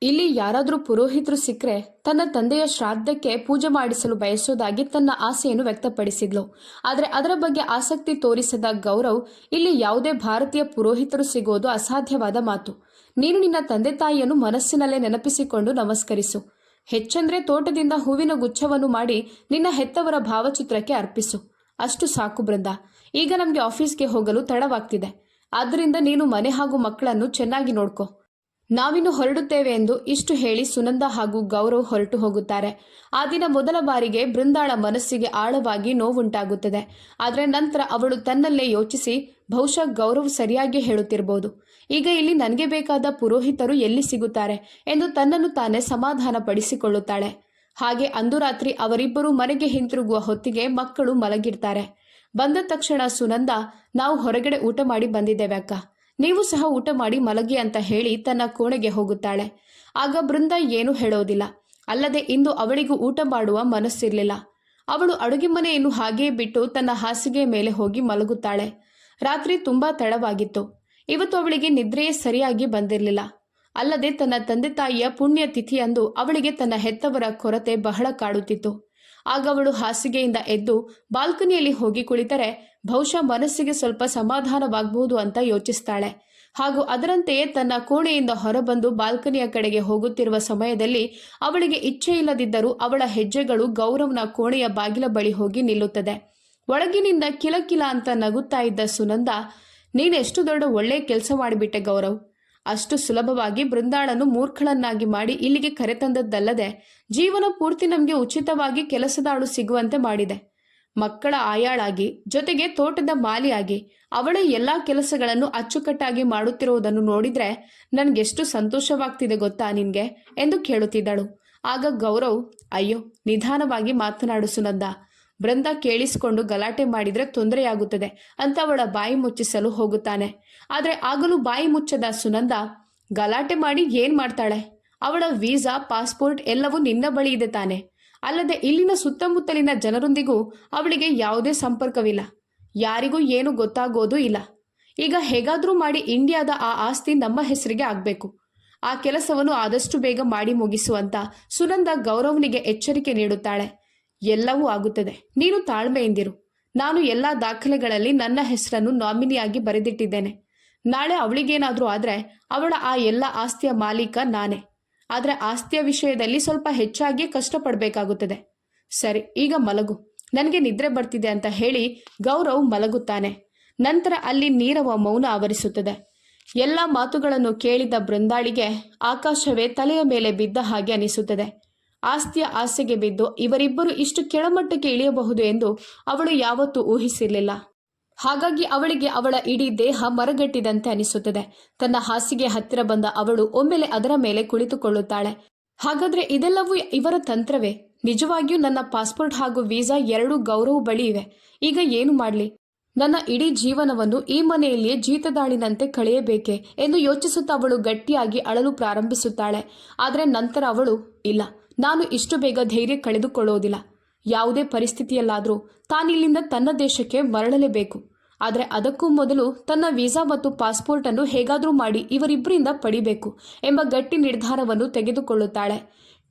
ಇಲ್ಲಿ ಯಾರಾದರೂ ಪುರೋಹಿತರು ಸಿಕ್ಕರೆ ತನ್ನ ತಂದೆಯ ಶ್ರಾದ್ದಕ್ಕೆ ಪೂಜೆ ಮಾಡಿಸಲು ಬಯಸೋದಾಗಿ ತನ್ನ ಆಸೆಯನ್ನು ವ್ಯಕ್ತಪಡಿಸಿದ್ಲು. ಆದರೆ ಅದರ ಬಗ್ಗೆ ಆಸಕ್ತಿ ತೋರಿಸದ ಗೌರವ್, ಇಲ್ಲಿ ಯಾವುದೇ ಭಾರತೀಯ ಪುರೋಹಿತರು ಸಿಗೋದು ಅಸಾಧ್ಯವಾದ ಮಾತು. ನೀನು ನಿನ್ನ ತಂದೆ ತಾಯಿಯನ್ನು ಮನಸ್ಸಿನಲ್ಲೇ ನೆನಪಿಸಿಕೊಂಡು ನಮಸ್ಕರಿಸು. ಹೆಚ್ಚಂದ್ರೆ ತೋಟದಿಂದ ಹೂವಿನ ಗುಚ್ಛವನ್ನು ಮಾಡಿ ನಿನ್ನ ಹೆತ್ತವರ ಭಾವಚಿತ್ರಕ್ಕೆ ಅರ್ಪಿಸು. ಅಷ್ಟು ಸಾಕು ಬೃಂದ. ಈಗ ನಮಗೆ ಆಫೀಸ್ಗೆ ಹೋಗಲು ತಡವಾಗ್ತಿದೆ. ಆದ್ದರಿಂದ ನೀನು ಮನೆ ಹಾಗೂ ಮಕ್ಕಳನ್ನು ಚೆನ್ನಾಗಿ ನೋಡ್ಕೊ. ನಾವಿನ್ನು ಹೊರಡುತ್ತೇವೆ ಎಂದು ಇಷ್ಟು ಹೇಳಿ ಸುನಂದ ಹಾಗೂ ಗೌರವ್ ಹೊರಟು ಹೋಗುತ್ತಾರೆ. ಆ ದಿನ ಮೊದಲ ಬಾರಿಗೆ ಬೃಂದಾಳ ಮನಸ್ಸಿಗೆ ಆಳವಾಗಿ ನೋವುಂಟಾಗುತ್ತದೆ. ಆದರೆ ನಂತರ ಅವಳು ತನ್ನಲ್ಲೇ ಯೋಚಿಸಿ, ಬಹುಶಃ ಗೌರವ್ ಸರಿಯಾಗಿ ಹೇಳುತ್ತಿರಬಹುದು. ಈಗ ಇಲ್ಲಿ ನನಗೆ ಬೇಕಾದ ಪುರೋಹಿತರು ಎಲ್ಲಿ ಸಿಗುತ್ತಾರೆ ಎಂದು ತನ್ನನ್ನು ತಾನೇ ಸಮಾಧಾನ ಪಡಿಸಿಕೊಳ್ಳುತ್ತಾಳೆ. ಹಾಗೆ ಅಂದು ರಾತ್ರಿ ಅವರಿಬ್ಬರು ಮನೆಗೆ ಹಿಂತಿರುಗುವ ಹೊತ್ತಿಗೆ ಮಕ್ಕಳು ಮಲಗಿರ್ತಾರೆ. ಬಂದ ತಕ್ಷಣ ಸುನಂದ, ನಾವು ಹೊರಗಡೆ ಊಟ ಮಾಡಿ ಬಂದಿದ್ದೇವೆ ಅಕ್ಕ, ನೀವು ಸಹ ಊಟ ಮಾಡಿ ಮಲಗಿ ಅಂತ ಹೇಳಿ ತನ್ನ ಕೋಣೆಗೆ ಹೋಗುತ್ತಾಳೆ. ಆಗ ಬೃಂದ ಏನೂ ಹೇಳೋದಿಲ್ಲ. ಅಲ್ಲದೆ ಇಂದು ಅವಳಿಗೂ ಊಟ ಮಾಡುವ ಮನಸ್ಸಿರಲಿಲ್ಲ. ಅವಳು ಅಡುಗೆ ಮನೆಯನ್ನು ಹಾಗೆಯೇ ಬಿಟ್ಟು ತನ್ನ ಹಾಸಿಗೆ ಮೇಲೆ ಹೋಗಿ ಮಲಗುತ್ತಾಳೆ. ರಾತ್ರಿ ತುಂಬಾ ತಡವಾಗಿತ್ತು. ಇವತ್ತು ಅವಳಿಗೆ ನಿದ್ರೆಯೇ ಸರಿಯಾಗಿ ಬಂದಿರಲಿಲ್ಲ. ಅಲ್ಲದೆ ತನ್ನ ತಂದೆ ತಾಯಿಯ ಪುಣ್ಯ ತಿಥಿಯಂದು ಅವಳಿಗೆ ತನ್ನ ಹೆತ್ತವರ ಕೊರತೆ ಬಹಳ ಕಾಡುತ್ತಿತ್ತು. ಆಗ ಅವಳು ಹಾಸಿಗೆಯಿಂದ ಎದ್ದು ಬಾಲ್ಕನಿಯಲ್ಲಿ ಹೋಗಿ ಕುಳಿತರೆ ಬಹುಶಃ ಮನಸ್ಸಿಗೆ ಸ್ವಲ್ಪ ಸಮಾಧಾನವಾಗಬಹುದು ಅಂತ ಯೋಚಿಸ್ತಾಳೆ. ಹಾಗೂ ಅದರಂತೆಯೇ ತನ್ನ ಕೋಣೆಯಿಂದ ಹೊರಬಂದು ಬಾಲ್ಕನಿಯ ಕಡೆಗೆ ಹೋಗುತ್ತಿರುವ ಸಮಯದಲ್ಲಿ ಅವಳಿಗೆ ಇಚ್ಛೆ ಇಲ್ಲದಿದ್ದರೂ ಅವಳ ಹೆಜ್ಜೆಗಳು ಗೌರವ್ನ ಕೋಣೆಯ ಬಾಗಿಲ ಬಳಿ ಹೋಗಿ ನಿಲ್ಲುತ್ತದೆ. ಒಳಗಿನಿಂದ ಕಿಲಕಿಲ ಅಂತ ನಗುತ್ತಾ ಇದ್ದ ಸುನಂದ, ನೀನೆಷ್ಟು ದೊಡ್ಡ ಒಳ್ಳೆ ಕೆಲಸ ಮಾಡಿಬಿಟ್ಟೆ ಗೌರವ್. ಅಷ್ಟು ಸುಲಭವಾಗಿ ಬೃಂದಾಳನ್ನು ಮೂರ್ಖಳನ್ನಾಗಿ ಮಾಡಿ ಇಲ್ಲಿಗೆ ಕರೆತಂದದ್ದಲ್ಲದೆ ಜೀವನ ಪೂರ್ತಿ ನಮಗೆ ಉಚಿತವಾಗಿ ಕೆಲಸದಾಳು ಸಿಗುವಂತೆ ಮಾಡಿದೆ. ಮಕ್ಕಳ ಆಯಾಳಾಗಿ, ಜೊತೆಗೆ ತೋಟದ ಮಾಲಿಯಾಗಿ ಅವಳೇ ಎಲ್ಲಾ ಕೆಲಸಗಳನ್ನು ಅಚ್ಚುಕಟ್ಟಾಗಿ ಮಾಡುತ್ತಿರುವುದನ್ನು ನೋಡಿದ್ರೆ ನನ್ಗೆಷ್ಟು ಸಂತೋಷವಾಗ್ತಿದೆ ಗೊತ್ತಾ ನಿನ್ಗೆ ಎಂದು ಕೇಳುತ್ತಿದ್ದಳು. ಆಗ ಗೌರವ್, ಅಯ್ಯೋ ನಿಧಾನವಾಗಿ ಮಾತನಾಡು ಸುನಂದ, ಬೃಂದ ಕೇಳಿಸಿಕೊಂಡು ಗಲಾಟೆ ಮಾಡಿದ್ರೆ ತೊಂದರೆಯಾಗುತ್ತದೆ ಅಂತ ಅವಳ ಬಾಯಿ ಮುಚ್ಚಿಸಲು ಹೋಗುತ್ತಾನೆ. ಆದರೆ ಆಗಲೂ ಬಾಯಿ ಮುಚ್ಚದ ಸುನಂದ, ಗಲಾಟೆ ಮಾಡಿ ಏನ್ ಮಾಡ್ತಾಳೆ? ಅವಳ ವೀಸಾ, ಪಾಸ್ಪೋರ್ಟ್ ಎಲ್ಲವೂ ನಿನ್ನ ಬಳಿ ಇದೆ ತಾನೆ. ಅಲ್ಲದೆ ಇಲ್ಲಿನ ಸುತ್ತಮುತ್ತಲಿನ ಜನರೊಂದಿಗೂ ಅವಳಿಗೆ ಯಾವುದೇ ಸಂಪರ್ಕವಿಲ್ಲ. ಯಾರಿಗೂ ಏನು ಗೊತ್ತಾಗೋದೂ ಇಲ್ಲ. ಈಗ ಹೇಗಾದ್ರೂ ಮಾಡಿ ಇಂಡಿಯಾದ ಆ ಆಸ್ತಿ ನಮ್ಮ ಹೆಸರಿಗೆ ಆಗಬೇಕು. ಆ ಕೆಲಸವನ್ನು ಆದಷ್ಟು ಬೇಗ ಮಾಡಿ ಮುಗಿಸುವಂತ ಸುನಂದ ಗೌರವ್ನಿಗೆ ಎಚ್ಚರಿಕೆ ನೀಡುತ್ತಾಳೆ. ಎಲ್ಲವೂ ಆಗುತ್ತದೆ, ನೀನು ತಾಳ್ಮೆಯಿಂದಿರು. ನಾನು ಎಲ್ಲ ದಾಖಲೆಗಳಲ್ಲಿ ನನ್ನ ಹೆಸರನ್ನು ನಾಮಿನಿಯಾಗಿ ಬರೆದಿಟ್ಟಿದ್ದೇನೆ. ನಾಳೆ ಅವಳಿಗೇನಾದರೂ ಆದರೆ ಅವಳ ಆ ಎಲ್ಲ ಆಸ್ತಿಯ ಮಾಲೀಕ ನಾನೇ. ಆದರೆ ಆಸ್ತಿಯ ವಿಷಯದಲ್ಲಿ ಸ್ವಲ್ಪ ಹೆಚ್ಚಾಗಿ ಕಷ್ಟಪಡಬೇಕಾಗುತ್ತದೆ. ಸರಿ, ಈಗ ಮಲಗು, ನನಗೆ ನಿದ್ರೆ ಬರ್ತಿದೆ ಅಂತ ಹೇಳಿ ಗೌರವ್ ಮಲಗುತ್ತಾನೆ. ನಂತರ ಅಲ್ಲಿ ನೀರವ ಮೌನ ಆವರಿಸುತ್ತದೆ. ಎಲ್ಲ ಮಾತುಗಳನ್ನು ಕೇಳಿದ ಬೃಂದಾಳಿಗೆ ಆಕಾಶವೇ ತಲೆಯ ಮೇಲೆ ಬಿದ್ದ ಹಾಗೆ ಅನಿಸುತ್ತದೆ. ಆಸ್ತಿಯ ಆಸೆಗೆ ಬಿದ್ದು ಇವರಿಬ್ಬರು ಇಷ್ಟು ಕೆಳಮಟ್ಟಕ್ಕೆ ಇಳಿಯಬಹುದು ಎಂದು ಅವಳು ಯಾವತ್ತೂ ಊಹಿಸಿರಲಿಲ್ಲ. ಹಾಗಾಗಿ ಅವಳಿಗೆ ಅವಳ ಇಡೀ ದೇಹ ಮರಗಟ್ಟಿದಂತೆ ಅನಿಸುತ್ತದೆ. ತನ್ನ ಹಾಸಿಗೆ ಹತ್ತಿರ ಬಂದ ಅವಳು ಒಮ್ಮೆಲೆ ಅದರ ಮೇಲೆ ಕುಳಿತುಕೊಳ್ಳುತ್ತಾಳೆ. ಹಾಗಾದ್ರೆ ಇದೆಲ್ಲವೂ ಇವರ ತಂತ್ರವೇ? ನಿಜವಾಗಿಯೂ ನನ್ನ ಪಾಸ್ಪೋರ್ಟ್ ಹಾಗೂ ವೀಸಾ ಎರಡೂ ಗೌರವ್ ಬಳಿ ಇವೆ. ಈಗ ಏನು ಮಾಡಲಿ? ನನ್ನ ಇಡೀ ಜೀವನವನ್ನು ಈ ಮನೆಯಲ್ಲಿಯೇ ಜೀತದಾಳಿನಂತೆ ಕಳೆಯಬೇಕೆ ಎಂದು ಯೋಚಿಸುತ್ತಾ ಅವಳು ಗಟ್ಟಿಯಾಗಿ ಅಳಲು ಪ್ರಾರಂಭಿಸುತ್ತಾಳೆ. ಆದರೆ ನಂತರ ಅವಳು, ಇಲ್ಲ, ನಾನು ಇಷ್ಟು ಬೇಗ ಧೈರ್ಯ ಕಳೆದುಕೊಳ್ಳೋದಿಲ್ಲ. ಯಾವುದೇ ಪರಿಸ್ಥಿತಿಯಲ್ಲಾದರೂ ತಾನಿಲ್ಲಿಂದ ತನ್ನ ದೇಶಕ್ಕೆ ಮರಳಲೇಬೇಕು. ಆದರೆ ಅದಕ್ಕೂ ಮೊದಲು ತನ್ನ ವೀಸಾ ಮತ್ತು ಪಾಸ್ಪೋರ್ಟ್ ಅನ್ನು ಹೇಗಾದರೂ ಮಾಡಿ ಇವರಿಬ್ಬರಿಂದ ಪಡಿಬೇಕು ಎಂಬ ಗಟ್ಟಿ ನಿರ್ಧಾರವನ್ನು ತೆಗೆದುಕೊಳ್ಳುತ್ತಾಳೆ.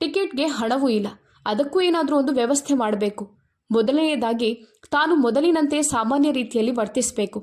ಟಿಕೆಟ್ಗೆ ಹಣವೂ ಇಲ್ಲ. ಅದಕ್ಕೂ ಏನಾದರೂ ಒಂದು ವ್ಯವಸ್ಥೆ ಮಾಡಬೇಕು. ಮೊದಲನೆಯದಾಗಿ ತಾನು ಮೊದಲಿನಂತೆ ಸಾಮಾನ್ಯ ರೀತಿಯಲ್ಲಿ ವರ್ತಿಸಬೇಕು.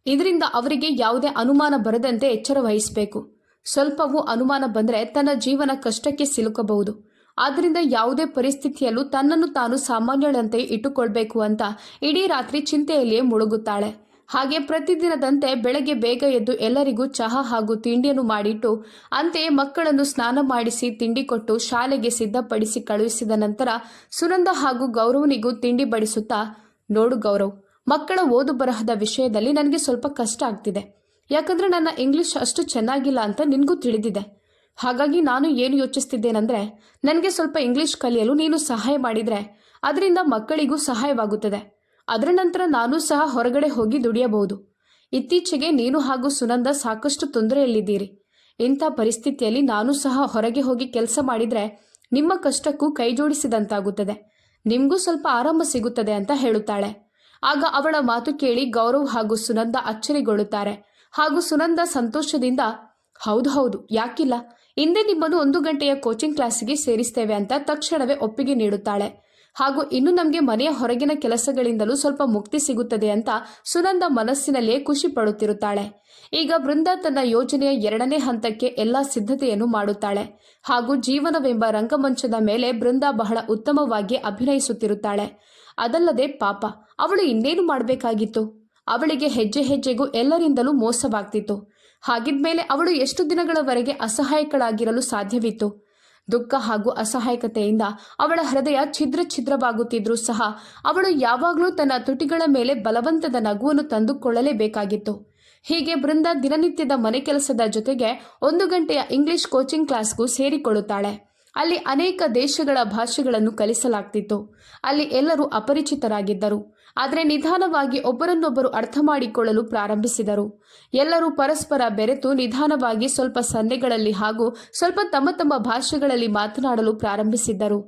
ಇದರಿಂದ ಅವರಿಗೆ ಯಾವುದೇ ಅನುಮಾನ ಬರದಂತೆ ಎಚ್ಚರ ವಹಿಸಬೇಕು. ಸ್ವಲ್ಪವೂ ಅನುಮಾನ ಬಂದರೆ ತನ್ನ ಜೀವನ ಕಷ್ಟಕ್ಕೆ ಸಿಲುಕಬಹುದು. ಆದ್ದರಿಂದ ಯಾವುದೇ ಪರಿಸ್ಥಿತಿಯಲ್ಲೂ ತನ್ನನ್ನು ತಾನು ಸಾಮಾನ್ಯಳಂತೆ ಇಟ್ಟುಕೊಳ್ಬೇಕು ಅಂತ ಇಡೀ ರಾತ್ರಿ ಚಿಂತೆಯಲ್ಲಿಯೇ ಮುಳುಗುತ್ತಾಳೆ. ಹಾಗೆ ಪ್ರತಿದಿನದಂತೆ ಬೆಳಗ್ಗೆ ಬೇಗ ಎದ್ದು ಎಲ್ಲರಿಗೂ ಚಹಾ ಹಾಗೂ ತಿಂಡಿಯನ್ನು ಮಾಡಿಟ್ಟು, ಅಂತೆಯೇ ಮಕ್ಕಳನ್ನು ಸ್ನಾನ ಮಾಡಿಸಿ ತಿಂಡಿ ಕೊಟ್ಟು ಶಾಲೆಗೆ ಸಿದ್ಧಪಡಿಸಿ ಕಳುಹಿಸಿದ ನಂತರ ಸುನಂದ ಹಾಗೂ ಗೌರವ್ನಿಗೂ ತಿಂಡಿ ಬಡಿಸುತ್ತಾ, ನೋಡು ಗೌರವ್, ಮಕ್ಕಳ ಓದು ಬರಹದ ವಿಷಯದಲ್ಲಿ ನನಗೆ ಸ್ವಲ್ಪ ಕಷ್ಟ ಆಗ್ತಿದೆ. ಯಾಕಂದ್ರೆ ನನ್ನ ಇಂಗ್ಲಿಷ್ ಅಷ್ಟು ಚೆನ್ನಾಗಿಲ್ಲ ಅಂತ ನಿನಗೂ ತಿಳಿದಿದೆ. ಹಾಗಾಗಿ ನಾನು ಏನು ಯೋಚಿಸ್ತಿದ್ದೇನೆಂದರೆ, ನನಗೆ ಸ್ವಲ್ಪ ಇಂಗ್ಲಿಷ್ ಕಲಿಯಲು ನೀನು ಸಹಾಯ ಮಾಡಿದರೆ ಅದರಿಂದ ಮಕ್ಕಳಿಗೂ ಸಹಾಯವಾಗುತ್ತದೆ. ಅದರ ನಂತರ ನಾನು ಸಹ ಹೊರಗಡೆ ಹೋಗಿ ದುಡಿಯಬಹುದು. ಇತ್ತೀಚೆಗೆ ನೀನು ಹಾಗೂ ಸುನಂದ ಸಾಕಷ್ಟು ತೊಂದರೆಯಲ್ಲಿದ್ದೀರಿ. ಇಂಥ ಪರಿಸ್ಥಿತಿಯಲ್ಲಿ ನಾನು ಸಹ ಹೊರಗೆ ಹೋಗಿ ಕೆಲಸ ಮಾಡಿದರೆ ನಿಮ್ಮ ಕಷ್ಟಕ್ಕೂ ಕೈ ಜೋಡಿಸಿದಂತಾಗುತ್ತದೆ. ನಿಮಗೂ ಸ್ವಲ್ಪ ಆರಾಮ ಸಿಗುತ್ತದೆ ಅಂತ ಹೇಳುತ್ತಾಳೆ. ಆಗ ಅವಳ ಮಾತು ಕೇಳಿ ಗೌರವ್ ಹಾಗೂ ಸುನಂದ ಅಚ್ಚರಿಗೊಳ್ಳುತ್ತಾರೆ. ಹಾಗೂ ಸುನಂದ ಸಂತೋಷದಿಂದ ಹೌದು ಯಾಕಿಲ್ಲ, ಇಂದೇ ನಿಮ್ಮನ್ನು 1 ಗಂಟೆಯ ಕೋಚಿಂಗ್ ಕ್ಲಾಸಿಗೆ ಸೇರಿಸ್ತೇವೆ ಅಂತ ತಕ್ಷಣವೇ ಒಪ್ಪಿಗೆ ನೀಡುತ್ತಾಳೆ. ಹಾಗೂ ಇನ್ನು ನಮಗೆ ಮನೆಯ ಹೊರಗಿನ ಕೆಲಸಗಳಿಂದಲೂ ಸ್ವಲ್ಪ ಮುಕ್ತಿ ಸಿಗುತ್ತದೆ ಅಂತ ಸುನಂದ ಮನಸ್ಸಿನಲ್ಲಿಯೇ ಖುಷಿ ಪಡುತ್ತಿರುತ್ತಾಳೆ. ಈಗ ಬೃಂದಾ ತನ್ನ ಯೋಜನೆಯ 2ನೇ ಹಂತಕ್ಕೆ ಎಲ್ಲ ಸಿದ್ಧತೆಯನ್ನು ಮಾಡುತ್ತಾಳೆ. ಹಾಗೂ ಜೀವನವೆಂಬ ರಂಗಮಂಚದ ಮೇಲೆ ಬೃಂದಾ ಬಹಳ ಉತ್ತಮವಾಗಿ ಅಭಿನಯಿಸುತ್ತಿರುತ್ತಾಳೆ. ಅದಲ್ಲದೆ ಪಾಪ ಅವಳು ಇನ್ನೇನು ಮಾಡಬೇಕಾಗಿತ್ತು? ಅವಳಿಗೆ ಹೆಜ್ಜೆ ಹೆಜ್ಜೆಗೂ ಎಲ್ಲರಿಂದಲೂ ಮೋಸವಾಗ್ತಿತ್ತು. ಹಾಗಿದ್ಮೇಲೆ ಅವಳು ಎಷ್ಟು ದಿನಗಳವರೆಗೆ ಅಸಹಾಯಕಳಾಗಿರಲು ಸಾಧ್ಯವಿತ್ತು? ದುಃಖ ಹಾಗೂ ಅಸಹಾಯಕತೆಯಿಂದ ಅವಳ ಹೃದಯ ಛಿದ್ರವಾಗುತ್ತಿದ್ರೂ ಸಹ ಅವಳು ಯಾವಾಗಲೂ ತನ್ನ ತುಟಿಗಳ ಮೇಲೆ ಬಲವಂತದ ನಗುವನ್ನು ತಂದುಕೊಳ್ಳಲೇಬೇಕಾಗಿತ್ತು. ಹೀಗೆ ಬೃಂದಾ ದಿನನಿತ್ಯದ ಮನೆ ಕೆಲಸದ ಜೊತೆಗೆ 1 ಗಂಟೆಯ ಇಂಗ್ಲಿಷ್ ಕೋಚಿಂಗ್ ಕ್ಲಾಸ್ಗೂ ಸೇರಿಕೊಳ್ಳುತ್ತಾಳೆ. ಅಲ್ಲಿ ಅನೇಕ ದೇಶಗಳ ಭಾಷೆಗಳನ್ನು ಕಲಿಸಲಾಗ್ತಿತ್ತು. ಅಲ್ಲಿ ಎಲ್ಲರೂ ಅಪರಿಚಿತರಾಗಿದ್ದರು. ಆದರೆ ನಿಧಾನವಾಗಿ ಒಬ್ಬರನ್ನೊಬ್ಬರು ಅರ್ಥ ಮಾಡಿಕೊಳ್ಳಲು ಪ್ರಾರಂಭಿಸಿದರು. ಎಲ್ಲರೂ ಪರಸ್ಪರ ಬೆರೆತು ನಿಧಾನವಾಗಿ ಸ್ವಲ್ಪ ಸನ್ನೆಗಳಲ್ಲಿ ಹಾಗೂ ಸ್ವಲ್ಪ ತಮ್ಮ ಭಾಷೆಗಳಲ್ಲಿ ಮಾತನಾಡಲು ಪ್ರಾರಂಭಿಸಿದ್ದರು.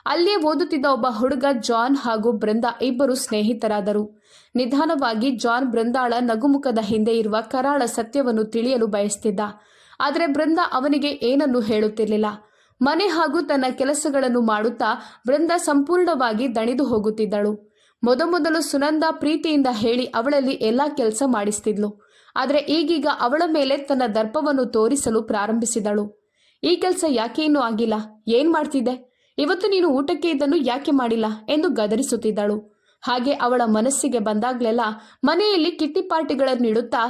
ಅಲ್ಲೇ ಓದುತ್ತಿದ್ದ ಒಬ್ಬ ಹುಡುಗ ಜಾನ್ ಹಾಗೂ ಬೃಂದಾ ಇಬ್ಬರು ಸ್ನೇಹಿತರಾದರು. ನಿಧಾನವಾಗಿ ಜಾನ್ ಬೃಂದಾಳ ನಗುಮುಖದ ಹಿಂದೆ ಇರುವ ಕರಾಳ ಸತ್ಯವನ್ನು ತಿಳಿಯಲು ಬಯಸ್ತಿದ್ದ. ಆದರೆ ಬೃಂದಾ ಅವನಿಗೆ ಏನನ್ನೂ ಹೇಳುತ್ತಿರಲಿಲ್ಲ. ಮನೆ ಹಾಗೂ ತನ್ನ ಕೆಲಸಗಳನ್ನು ಮಾಡುತ್ತಾ ಬೃಂದಾ ಸಂಪೂರ್ಣವಾಗಿ ದಣಿದು ಹೋಗುತ್ತಿದ್ದಳು. ಮೊದಮೊದಲು ಸುನಂದ ಪ್ರೀತಿಯಿಂದ ಹೇಳಿ ಅವಳಲ್ಲಿ ಎಲ್ಲ ಕೆಲಸ ಮಾಡಿಸ್ತಿದ್ಲು. ಆದರೆ ಈಗೀಗ ಅವಳ ಮೇಲೆ ತನ್ನ ದರ್ಪವನ್ನು ತೋರಿಸಲು ಪ್ರಾರಂಭಿಸಿದಳು. ಈ ಕೆಲಸ ಯಾಕೆ ಇನ್ನೂ ಆಗಿಲ್ಲ? ಏನ್ ಮಾಡ್ತಿದ್ದೆ? ಇವತ್ತು ನೀನು ಊಟಕ್ಕೆ ಇದನ್ನು ಯಾಕೆ ಮಾಡಿಲ್ಲ ಎಂದು ಗದರಿಸುತ್ತಿದ್ದಳು. ಹಾಗೆ ಅವಳ ಮನಸ್ಸಿಗೆ ಬಂದಾಗ್ಲೆಲ್ಲ ಮನೆಯಲ್ಲಿ ಕಿಟ್ಟಿ ಪಾರ್ಟಿಗಳನ್ನು ಇಡುತ್ತಾ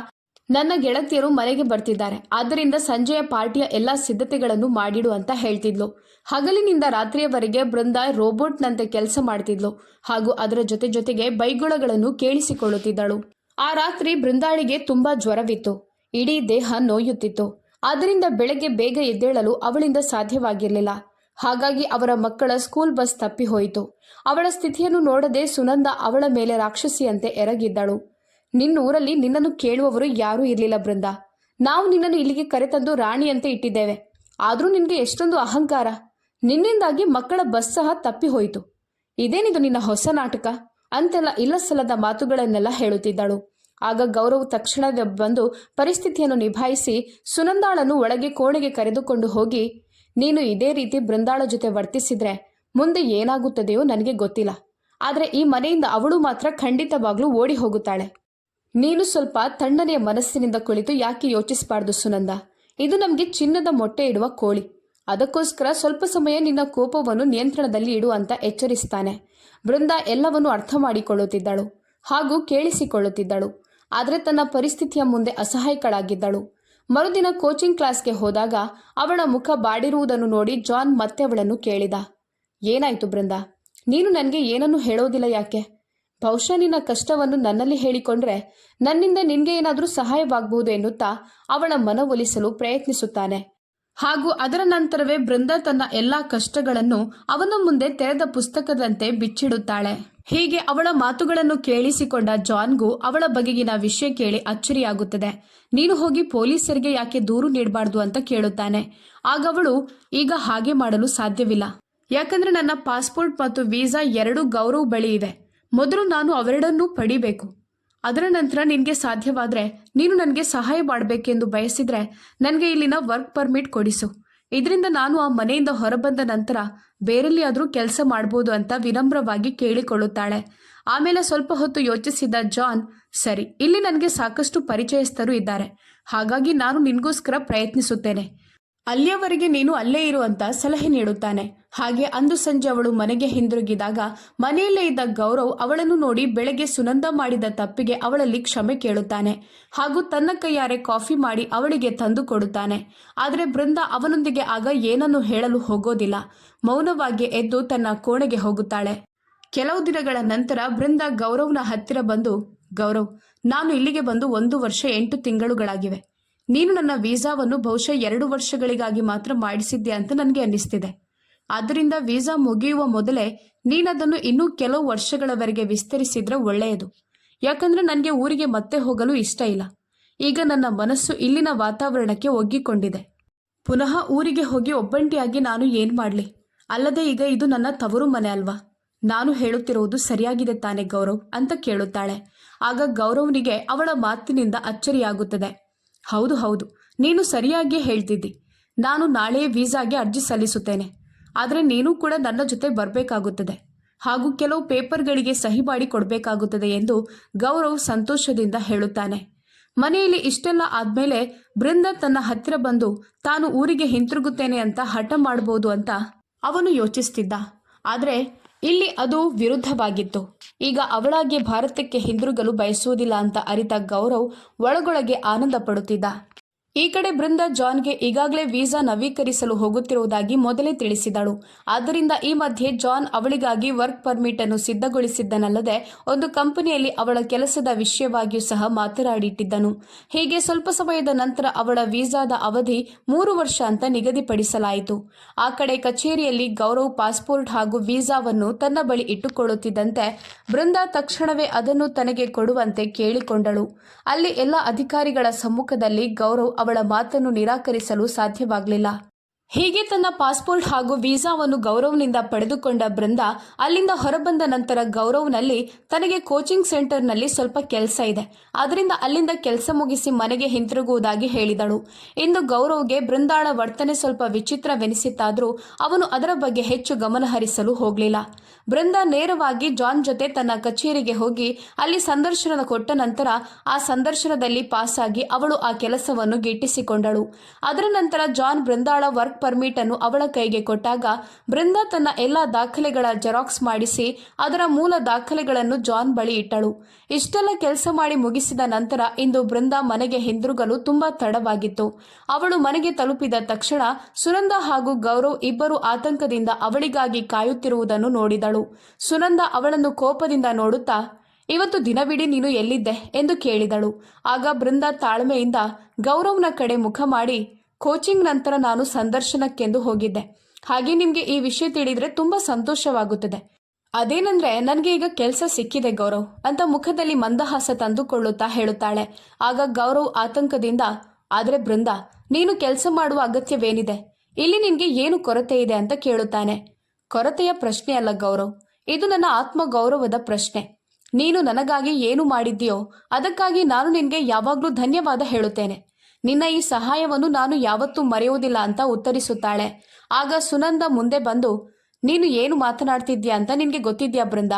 ನನ್ನ ಗೆಳತಿಯರು ಮನೆಗೆ ಬರ್ತಿದ್ದಾರೆ, ಆದ್ದರಿಂದ ಸಂಜೆಯ ಪಾರ್ಟಿಯ ಎಲ್ಲ ಸಿದ್ಧತೆಗಳನ್ನು ಮಾಡಿಡು ಅಂತ ಹೇಳ್ತಿದ್ಲು. ಹಗಲಿನಿಂದ ರಾತ್ರಿಯವರೆಗೆ ಬೃಂದಾ ರೋಬೋಟ್ನಂತೆ ಕೆಲಸ ಮಾಡ್ತಿದ್ಲು ಹಾಗೂ ಅದರ ಜೊತೆಗೆ ಬೈಗುಳಗಳನ್ನು ಕೇಳಿಸಿಕೊಳ್ಳುತ್ತಿದ್ದಳು. ಆ ರಾತ್ರಿ ಬೃಂದಾಳಿಗೆ ತುಂಬಾ ಜ್ವರವಿತ್ತು. ಇಡೀ ದೇಹ ನೋಯುತ್ತಿತ್ತು. ಆದ್ದರಿಂದ ಬೆಳಗ್ಗೆ ಬೇಗ ಎದ್ದೇಳಲು ಅವಳಿಂದ ಸಾಧ್ಯವಾಗಿರಲಿಲ್ಲ. ಹಾಗಾಗಿ ಅವರ ಮಕ್ಕಳ ಸ್ಕೂಲ್ ಬಸ್ ತಪ್ಪಿ ಹೋಯಿತು. ಅವಳ ಸ್ಥಿತಿಯನ್ನು ನೋಡದೆ ಸುನಂದ ಅವಳ ಮೇಲೆ ರಾಕ್ಷಸಿಯಂತೆ ಎರಗಿದ್ದಳು. ನಿನ್ನೂರಲ್ಲಿ ನಿನ್ನನ್ನು ಕೇಳುವವರು ಯಾರೂ ಇರಲಿಲ್ಲ ಬೃಂದಾ. ನಾವು ನಿನ್ನನ್ನು ಇಲ್ಲಿಗೆ ಕರೆತಂದು ರಾಣಿಯಂತೆ ಇಟ್ಟಿದ್ದೇವೆ. ಆದರೂ ನಿನಗೆ ಎಷ್ಟೊಂದು ಅಹಂಕಾರ. ನಿನ್ನಿಂದಾಗಿ ಮಕ್ಕಳ ಬಸ್ ಸಹ ತಪ್ಪಿ ಹೋಯಿತು. ಇದೇನಿದು ನಿನ್ನ ಹೊಸ ನಾಟಕ ಅಂತೆಲ್ಲ ಇಲ್ಲಸಲ್ಲದ ಮಾತುಗಳನ್ನೆಲ್ಲ ಹೇಳುತ್ತಿದ್ದಳು. ಆಗ ಗೌರವ್ ತಕ್ಷಣವೇ ಬಂದು ಪರಿಸ್ಥಿತಿಯನ್ನು ನಿಭಾಯಿಸಿ ಸುನಂದಾಳನ್ನು ಒಳಗೆ ಕೋಣೆಗೆ ಕರೆದುಕೊಂಡು ಹೋಗಿ, ನೀನು ಇದೇ ರೀತಿ ಬೃಂದಾಳ ಜೊತೆ ವರ್ತಿಸಿದ್ರೆ ಮುಂದೆ ಏನಾಗುತ್ತದೆಯೋ ನನಗೆ ಗೊತ್ತಿಲ್ಲ. ಆದರೆ ಈ ಮನೆಯಿಂದ ಅವಳು ಮಾತ್ರ ಖಂಡಿತವಾಗ್ಲೂ ಓಡಿ ಹೋಗುತ್ತಾಳೆ. ನೀನು ಸ್ವಲ್ಪ ತಣ್ಣನೆಯ ಮನಸ್ಸಿನಿಂದ ಕುಳಿತು ಯಾಕೆ ಯೋಚಿಸಬಾರ್ದು ಸುನಂದ? ಇದು ನಮಗೆ ಚಿನ್ನದ ಮೊಟ್ಟೆ ಇಡುವ ಕೋಳಿ. ಅದಕ್ಕೋಸ್ಕರ ಸ್ವಲ್ಪ ಸಮಯ ನಿನ್ನ ಕೋಪವನ್ನು ನಿಯಂತ್ರಣದಲ್ಲಿ ಇಡು ಅಂತ ಎಚ್ಚರಿಸ್ತಾನೆ. ಬೃಂದಾ ಎಲ್ಲವನ್ನೂ ಅರ್ಥ ಮಾಡಿಕೊಳ್ಳುತ್ತಿದ್ದಳು ಹಾಗೂ ಕೇಳಿಸಿಕೊಳ್ಳುತ್ತಿದ್ದಳು. ಆದರೆ ತನ್ನ ಪರಿಸ್ಥಿತಿಯ ಮುಂದೆ ಅಸಹಾಯಕಳಾಗಿದ್ದಳು. ಮರುದಿನ ಕೋಚಿಂಗ್ ಕ್ಲಾಸ್ಗೆ ಹೋದಾಗ ಅವಳ ಮುಖ ಬಾಡಿರುವುದನ್ನು ನೋಡಿ ಜಾನ್ ಮತ್ತೆ ಅವಳನ್ನು ಕೇಳಿದ, ಏನಾಯ್ತು ಬೃಂದಾ? ನೀನು ನನಗೆ ಏನನ್ನೂ ಹೇಳೋದಿಲ್ಲ ಯಾಕೆ? ಬಹುಶಃ ನಿನ್ನ ಕಷ್ಟವನ್ನು ನನ್ನಲ್ಲಿ ಹೇಳಿಕೊಂಡ್ರೆ ನನ್ನಿಂದ ನಿನಗೆ ಏನಾದರೂ ಸಹಾಯವಾಗಬಹುದು ಎನ್ನುತ್ತಾ ಅವಳ ಮನವೊಲಿಸಲು ಪ್ರಯತ್ನಿಸುತ್ತಾನೆ. ಹಾಗೂ ಅದರ ನಂತರವೇ ಬೃಂದಾ ತನ್ನ ಎಲ್ಲಾ ಕಷ್ಟಗಳನ್ನು ಅವನ ಮುಂದೆ ತೆರೆದ ಪುಸ್ತಕದಂತೆ ಬಿಚ್ಚಿಡುತ್ತಾಳೆ. ಹೀಗೆ ಅವಳ ಮಾತುಗಳನ್ನು ಕೇಳಿಸಿಕೊಂಡ ಜಾನ್ಗೂ ಅವಳ ಬಗೆಗಿನ ವಿಷಯ ಕೇಳಿ ಅಚ್ಚರಿಯಾಗುತ್ತದೆ. ನೀನು ಹೋಗಿ ಪೊಲೀಸರಿಗೆ ಯಾಕೆ ದೂರು ನೀಡಬಾರ್ದು ಅಂತ ಕೇಳುತ್ತಾನೆ. ಆಗ ಅವಳು, ಈಗ ಹಾಗೆ ಮಾಡಲು ಸಾಧ್ಯವಿಲ್ಲ. ಯಾಕಂದ್ರೆ ನನ್ನ ಪಾಸ್ಪೋರ್ಟ್ ಮತ್ತು ವೀಸಾ ಎರಡೂ ಗೌರವ್ ಬಳಿ ಇವೆ. ಮೊದಲು ನಾನು ಅವೆರಡನ್ನೂ ಪಡಿಬೇಕು. ಅದರ ನಂತರ ನಿನಗೆ ಸಾಧ್ಯವಾದರೆ ನೀನು ನನಗೆ ಸಹಾಯ ಮಾಡಬೇಕೆಂದು ಬಯಸಿದ್ರೆ ನನಗೆ ಇಲ್ಲಿನ ವರ್ಕ್ ಪರ್ಮಿಟ್ ಕೊಡಿಸು. ಇದರಿಂದ ನಾನು ಆ ಮನೆಯಿಂದ ಹೊರಬಂದ ನಂತರ ಬೇರೆಲ್ಲಿಯಾದರೂ ಕೆಲಸ ಮಾಡ್ಬೋದು ಅಂತ ವಿನಮ್ರವಾಗಿ ಕೇಳಿಕೊಳ್ಳುತ್ತಾಳೆ. ಆಮೇಲೆ ಸ್ವಲ್ಪ ಹೊತ್ತು ಯೋಚಿಸಿದ ಜಾನ್, ಸರಿ, ಇಲ್ಲಿ ನನಗೆ ಸಾಕಷ್ಟು ಪರಿಚಯಸ್ಥರು ಇದ್ದಾರೆ, ಹಾಗಾಗಿ ನಾನು ನಿನಗೋಸ್ಕರ ಪ್ರಯತ್ನಿಸುತ್ತೇನೆ. ಅಲ್ಲಿಯವರೆಗೆ ನೀನು ಅಲ್ಲೇ ಇರು ಅಂತ ಸಲಹೆ ನೀಡುತ್ತಾನೆ. ಹಾಗೆ ಅಂದು ಸಂಜೆ ಅವಳು ಮನೆಗೆ ಹಿಂದಿರುಗಿದಾಗ ಮನೆಯಲ್ಲೇ ಇದ್ದ ಗೌರವ್ ಅವಳನ್ನು ನೋಡಿ ಬೆಳಗ್ಗೆ ಸುನಂದ ಮಾಡಿದ ತಪ್ಪಿಗೆ ಅವಳಲ್ಲಿ ಕ್ಷಮೆ ಕೇಳುತ್ತಾನೆ ಹಾಗೂ ತನ್ನ ಕೈಯಾರೆ ಕಾಫಿ ಮಾಡಿ ಅವಳಿಗೆ ತಂದು ಕೊಡುತ್ತಾನೆ. ಆದರೆ ಬೃಂದಾ ಅವನೊಂದಿಗೆ ಆಗ ಏನನ್ನು ಹೇಳಲು ಹೋಗೋದಿಲ್ಲ. ಮೌನವಾಗಿ ಎದ್ದು ತನ್ನ ಕೋಣೆಗೆ ಹೋಗುತ್ತಾಳೆ. ಕೆಲವು ದಿನಗಳ ನಂತರ ಬೃಂದಾ ಗೌರವ್ನ ಹತ್ತಿರ ಬಂದು, ಗೌರವ್, ನಾನು ಇಲ್ಲಿಗೆ ಬಂದು 1 ವರ್ಷ 8 ತಿಂಗಳುಗಳಾಗಿವೆ. ನೀನು ನನ್ನ ವೀಸಾವನ್ನು ಬಹುಶಃ 2 ವರ್ಷಗಳಿಗಾಗಿ ಮಾತ್ರ ಮಾಡಿಸಿದ್ಯಾ ಅಂತ ನನಗೆ ಅನ್ನಿಸ್ತಿದೆ. ಆದ್ದರಿಂದ ವೀಸಾ ಮುಗಿಯುವ ಮೊದಲೇ ನೀನದನ್ನು ಇನ್ನೂ ಕೆಲವು ವರ್ಷಗಳವರೆಗೆ ವಿಸ್ತರಿಸಿದ್ರೆ ಒಳ್ಳೆಯದು. ಯಾಕಂದ್ರೆ ನನಗೆ ಊರಿಗೆ ಮತ್ತೆ ಹೋಗಲು ಇಷ್ಟ ಇಲ್ಲ. ಈಗ ನನ್ನ ಮನಸ್ಸು ಇಲ್ಲಿನ ವಾತಾವರಣಕ್ಕೆ ಒಗ್ಗಿಕೊಂಡಿದೆ. ಪುನಃ ಊರಿಗೆ ಹೋಗಿ ಒಬ್ಬಂಟಿಯಾಗಿ ನಾನು ಏನು ಮಾಡಲಿ? ಅಲ್ಲದೆ ಈಗ ಇದು ನನ್ನ ತವರು ಮನೆ ಅಲ್ವಾ? ನಾನು ಹೇಳುತ್ತಿರುವುದು ಸರಿಯಾಗಿದೆ ತಾನೇ ಗೌರವ್ ಅಂತ ಕೇಳುತ್ತಾಳೆ. ಆಗ ಗೌರವ್ನಿಗೆ ಅವಳ ಮಾತಿನಿಂದ ಅಚ್ಚರಿಯಾಗುತ್ತದೆ. ಹೌದು ಹೌದು, ನೀನು ಸರಿಯಾಗಿಯೇ ಹೇಳ್ತಿದ್ದಿ. ನಾನು ನಾಳೆ ವೀಸಾಗೆ ಅರ್ಜಿ ಸಲ್ಲಿಸುತ್ತೇನೆ. ಆದರೆ ನೀನು ಕೂಡ ನನ್ನ ಜೊತೆ ಬರಬೇಕಾಗುತ್ತದೆ ಹಾಗೂ ಕೆಲವು ಪೇಪರ್ಗಳಿಗೆ ಸಹಿ ಮಾಡಿ ಕೊಡಬೇಕಾಗುತ್ತದೆ ಎಂದು ಗೌರವ್ ಸಂತೋಷದಿಂದ ಹೇಳುತ್ತಾನೆ. ಮನೆಯಲ್ಲಿ ಇಷ್ಟೆಲ್ಲ ಆದ್ಮೇಲೆ ಬೃಂದ ತನ್ನ ಹತ್ತಿರ ಬಂದು ತಾನು ಊರಿಗೆ ಹಿಂತಿರುಗುತ್ತೇನೆ ಅಂತ ಹಠ ಮಾಡಬಹುದು ಅಂತ ಅವನು ಯೋಚಿಸ್ತಿದ್ದ. ಆದರೆ ಇಲ್ಲಿ ಅದು ವಿರುದ್ಧವಾಗಿತ್ತು. ಈಗ ಅವಳಾಗಿ ಭಾರತಕ್ಕೆ ಹಿಂದಿರುಗಲು ಬಯಸುವುದಿಲ್ಲ ಅಂತ ಅರಿತ ಗೌರವ್ ಒಳಗೊಳಗೆ ಆನಂದ ಪಡುತ್ತಿದ್ದ. ಈ ಕಡೆ ಬೃಂದ ಜಾನ್ಗೆ ಈಗಾಗಲೇ ವೀಸಾ ನವೀಕರಿಸಲು ಹೋಗುತ್ತಿರುವುದಾಗಿ ಮೊದಲೇ ತಿಳಿಸಿದಳು. ಆದ್ದರಿಂದ ಈ ಮಧ್ಯೆ ಜಾನ್ ಅವಳಿಗಾಗಿ ವರ್ಕ್ ಪರ್ಮಿಟ್ ಅನ್ನು ಸಿದ್ಧಗೊಳಿಸಿದ್ದನಲ್ಲದೆ ಒಂದು ಕಂಪನಿಯಲ್ಲಿ ಅವಳ ಕೆಲಸದ ವಿಷಯವಾಗಿಯೂ ಸಹ ಮಾತನಾಡಿಟ್ಟಿದ್ದನು. ಹೀಗೆ ಸ್ವಲ್ಪ ಸಮಯದ ನಂತರ ಅವಳ ವೀಸಾದ ಅವಧಿ 3 ವರ್ಷ ಅಂತ ನಿಗದಿಪಡಿಸಲಾಯಿತು. ಆ ಕಡೆ ಕಚೇರಿಯಲ್ಲಿ ಗೌರವ್ ಪಾಸ್ಪೋರ್ಟ್ ಹಾಗೂ ವೀಸಾವನ್ನು ತನ್ನ ಬಳಿ ಇಟ್ಟುಕೊಳ್ಳುತ್ತಿದ್ದಂತೆ ಬೃಂದ ತಕ್ಷಣವೇ ಅದನ್ನು ತನಗೆ ಕೊಡುವಂತೆ ಕೇಳಿಕೊಂಡಳು. ಅಲ್ಲಿ ಎಲ್ಲ ಅಧಿಕಾರಿಗಳ ಸಮ್ಮುಖದಲ್ಲಿ ಗೌರವ್ ಅವಳ ಮಾತನ್ನು ನಿರಾಕರಿಸಲು ಸಾಧ್ಯವಾಗಲಿಲ್ಲ. ಹೀಗೆ ತನ್ನ ಪಾಸ್ಪೋರ್ಟ್ ಹಾಗೂ ವೀಸಾವನ್ನು ಗೌರವ್ನಿಂದ ಪಡೆದುಕೊಂಡ ಬೃಂದ ಅಲ್ಲಿಂದ ಹೊರಬಂದ ನಂತರ ಗೌರವ್ನಲ್ಲಿ ತನಗೆ ಕೋಚಿಂಗ್ ಸೆಂಟರ್ನಲ್ಲಿ ಸ್ವಲ್ಪ ಕೆಲಸ ಇದೆ, ಅದರಿಂದ ಅಲ್ಲಿಂದ ಕೆಲಸ ಮುಗಿಸಿ ಮನೆಗೆ ಹಿಂತಿರುಗುವುದಾಗಿ ಹೇಳಿದಳು. ಇಂದು ಗೌರವ್ಗೆ ಬೃಂದಾಳ ವರ್ತನೆ ಸ್ವಲ್ಪ ವಿಚಿತ್ರವೆನಿಸಿತ್ತಾದರೂ ಅವನು ಅದರ ಬಗ್ಗೆ ಹೆಚ್ಚು ಗಮನಹರಿಸಲು ಹೋಗಲಿಲ್ಲ. ಬೃಂದ ನೇರವಾಗಿ ಜಾನ್ ಜೊತೆ ತನ್ನ ಕಚೇರಿಗೆ ಹೋಗಿ ಅಲ್ಲಿ ಸಂದರ್ಶನ ಕೊಟ್ಟ ನಂತರ ಆ ಸಂದರ್ಶನದಲ್ಲಿ ಪಾಸಾಗಿ ಅವಳು ಆ ಕೆಲಸವನ್ನು ಗಿಟ್ಟಿಸಿಕೊಂಡಳು. ಅದರ ನಂತರ ಜಾನ್ ಬೃಂದಾಳ ವರ್ಕ್ ಪರ್ಮಿಟ್ ಅನ್ನು ಅವಳ ಕೈಗೆ ಕೊಟ್ಟಾಗ ಬೃಂದ ತನ್ನ ಎಲ್ಲ ದಾಖಲೆಗಳ ಜೆರಾಕ್ಸ್ ಮಾಡಿಸಿ ಅದರ ಮೂಲ ದಾಖಲೆಗಳನ್ನು ಜಾನ್ ಬಳಿ ಇಟ್ಟಳು. ಇಷ್ಟೆಲ್ಲ ಕೆಲಸ ಮಾಡಿ ಮುಗಿಸಿದ ನಂತರ ಇಂದು ಬೃಂದ ಮನೆಗೆ ಹಿಂದಿರುಗಲು ತುಂಬಾ ತಡವಾಗಿತ್ತು. ಅವಳು ಮನೆಗೆ ತಲುಪಿದ ತಕ್ಷಣ ಸುನಂದ ಹಾಗೂ ಗೌರವ್ ಇಬ್ಬರು ಆತಂಕದಿಂದ ಅವಳಿಗಾಗಿ ಕಾಯುತ್ತಿರುವುದನ್ನು ನೋಡಿದಳು. ಸುನಂದ ಅವಳನ್ನು ಕೋಪದಿಂದ ನೋಡುತ್ತಾ, ಇವತ್ತು ದಿನವಿಡೀ ನೀನು ಎಲ್ಲಿದ್ದೆ ಎಂದು ಕೇಳಿದಳು. ಆಗ ಬೃಂದ ತಾಳ್ಮೆಯಿಂದ ಗೌರವ್ನ ಕಡೆ ಮುಖ ಮಾಡಿ, ಕೋಚಿಂಗ್ ನಂತರ ನಾನು ಸಂದರ್ಶನಕ್ಕೆಂದು ಹೋಗಿದ್ದೆ. ಹಾಗೆ ನಿಮಗೆ ಈ ವಿಷಯ ತಿಳಿದ್ರೆ ತುಂಬಾ ಸಂತೋಷವಾಗುತ್ತದೆ. ಅದೇನಂದ್ರೆ ನನಗೆ ಈಗ ಕೆಲಸ ಸಿಕ್ಕಿದೆ ಗೌರವ್ ಅಂತ ಮುಖದಲ್ಲಿ ಮಂದಹಾಸ ತಂದುಕೊಳ್ಳುತ್ತಾ ಹೇಳುತ್ತಾಳೆ. ಆಗ ಗೌರವ್ ಆತಂಕದಿಂದ, ಆದ್ರೆ ಬೃಂದ, ನೀನು ಕೆಲಸ ಮಾಡುವ ಅಗತ್ಯವೇನಿದೆ? ಇಲ್ಲಿ ನಿನ್ಗೆ ಏನು ಕೊರತೆ ಇದೆ ಅಂತ ಕೇಳುತ್ತಾನೆ. ಕೊರತೆಯ ಪ್ರಶ್ನೆ ಅಲ್ಲ ಗೌರವ್, ಇದು ನನ್ನ ಆತ್ಮಗೌರವದ ಪ್ರಶ್ನೆ. ನೀನು ನನಗಾಗಿ ಏನು ಮಾಡಿದ್ದೀಯೋ ಅದಕ್ಕಾಗಿ ನಾನು ನಿನಗೆ ಯಾವಾಗಲೂ ಧನ್ಯವಾದ ಹೇಳುತ್ತೇನೆ. ನಿನ್ನ ಈ ಸಹಾಯವನ್ನು ನಾನು ಯಾವತ್ತೂ ಮರೆಯುವುದಿಲ್ಲ ಅಂತ ಉತ್ತರಿಸುತ್ತಾಳೆ. ಆಗ ಸುನಂದ ಮುಂದೆ ಬಂದು, ನೀನು ಏನು ಮಾತನಾಡ್ತಿದ್ಯಾ ಅಂತ ನಿನಗೆ ಗೊತ್ತಿದ್ಯಾ ಬೃಂದ?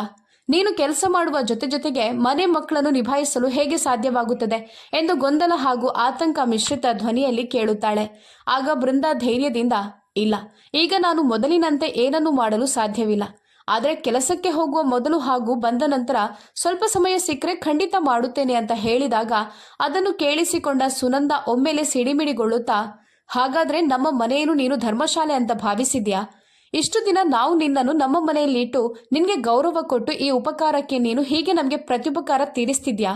ನೀನು ಕೆಲಸ ಮಾಡುವ ಜೊತೆಗೆ ಮನೆ ಮಕ್ಕಳನ್ನು ನಿಭಾಯಿಸಲು ಹೇಗೆ ಸಾಧ್ಯವಾಗುತ್ತದೆ ಎಂದು ಗೊಂದಲ ಹಾಗೂ ಆತಂಕ ಮಿಶ್ರಿತ ಧ್ವನಿಯಲ್ಲಿ ಕೇಳುತ್ತಾಳೆ. ಆಗ ಬೃಂದ ಧೈರ್ಯದಿಂದ, ಇಲ್ಲ, ಈಗ ನಾನು ಮೊದಲಿನಂತೆ ಏನನ್ನೂ ಮಾಡಲು ಸಾಧ್ಯವಿಲ್ಲ. ಆದರೆ ಕೆಲಸಕ್ಕೆ ಹೋಗುವ ಮೊದಲು ಹಾಗೂ ಬಂದ ನಂತರ ಸ್ವಲ್ಪ ಸಮಯ ಸಿಕ್ಕರೆ ಖಂಡಿತ ಮಾಡುತ್ತೇನೆ ಅಂತ ಹೇಳಿದಾಗ ಅದನ್ನು ಕೇಳಿಸಿಕೊಂಡ ಸುನಂದ ಒಮ್ಮೆಲೆ ಸಿಡಿಮಿಡಿಗೊಳ್ಳುತ್ತಾ, ಹಾಗಾದ್ರೆ ನಮ್ಮ ಮನೆಯನ್ನು ನೀನು ಧರ್ಮಶಾಲೆ ಅಂತ ಭಾವಿಸಿದ್ಯಾ? ಇಷ್ಟು ದಿನ ನಾವು ನಿನ್ನನ್ನು ನಮ್ಮ ಮನೆಯಲ್ಲಿ ಇಟ್ಟು ನಿನಗೆ ಗೌರವ ಕೊಟ್ಟು ಈ ಉಪಕಾರಕ್ಕೆ ನೀನು ಹೀಗೆ ನಮಗೆ ಪ್ರತ್ಯುಪಕಾರ ತೀರಿಸ್ತಿದ್ಯಾ?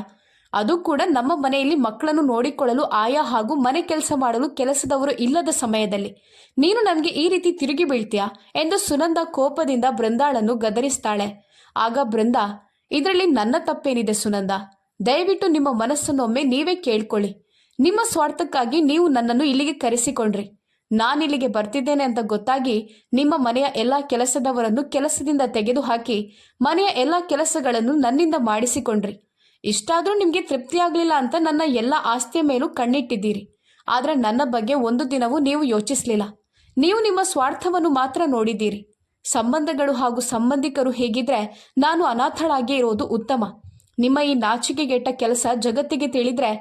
ಅದು ಕೂಡ ನಮ್ಮ ಮನೆಯಲ್ಲಿ ಮಕ್ಕಳನ್ನು ನೋಡಿಕೊಳ್ಳಲು ಆಯಾ ಹಾಗೂ ಮನೆ ಕೆಲಸ ಮಾಡಲು ಕೆಲಸದವರು ಇಲ್ಲದ ಸಮಯದಲ್ಲಿ ನೀನು ನನಗೆ ಈ ರೀತಿ ತಿರುಗಿ ಬೀಳ್ತೀಯಾ ಎಂದು ಸುನಂದ ಕೋಪದಿಂದ ಬೃಂದಾಳನ್ನು ಗದರಿಸ್ತಾಳೆ. ಆಗ ಬೃಂದ, ಇದರಲ್ಲಿ ನನ್ನ ತಪ್ಪೇನಿದೆ ಸುನಂದ? ದಯವಿಟ್ಟು ನಿಮ್ಮ ಮನಸ್ಸನ್ನೊಮ್ಮೆ ನೀವೇ ಕೇಳ್ಕೊಳ್ಳಿ. ನಿಮ್ಮ ಸ್ವಾರ್ಥಕ್ಕಾಗಿ ನೀವು ನನ್ನನ್ನು ಇಲ್ಲಿಗೆ ಕರೆಸಿಕೊಂಡ್ರಿ. ನಾನಿಲ್ಲಿಗೆ ಬರ್ತಿದ್ದೇನೆ ಅಂತ ಗೊತ್ತಾಗಿ ನಿಮ್ಮ ಮನೆಯ ಎಲ್ಲ ಕೆಲಸದವರನ್ನು ಕೆಲಸದಿಂದ ತೆಗೆದುಹಾಕಿ ಮನೆಯ ಎಲ್ಲ ಕೆಲಸಗಳನ್ನು ನನ್ನಿಂದ ಮಾಡಿಸಿಕೊಂಡ್ರಿ. ಇಷ್ಟಾದರೂ ನಿಮಗೆ ತೃಪ್ತಿಯಾಗಲಿಲ್ಲ ಅಂತ ನನ್ನ ಎಲ್ಲ ಆಸ್ತಿಯ ಮೇಲೂ ಕಣ್ಣಿಟ್ಟಿದ್ದೀರಿ. ಆದರೆ ನನ್ನ ಬಗ್ಗೆ ಒಂದು ದಿನವೂ ನೀವು ಯೋಚಿಸಲಿಲ್ಲ. ನೀವು ನಿಮ್ಮ ಸ್ವಾರ್ಥವನ್ನು ಮಾತ್ರ ನೋಡಿದ್ದೀರಿ. ಸಂಬಂಧಗಳು ಹಾಗೂ ಸಂಬಂಧಿಕರು ಹೇಗಿದ್ರೆ ನಾನು ಅನಾಥಳಾಗಿ ಇರೋದು ಉತ್ತಮ. ನಿಮ್ಮ ಈ ನಾಚಿಕೆಗೆಟ್ಟ ಕೆಲಸ ಜಗತ್ತಿಗೆ ತಿಳಿದ್ರೆ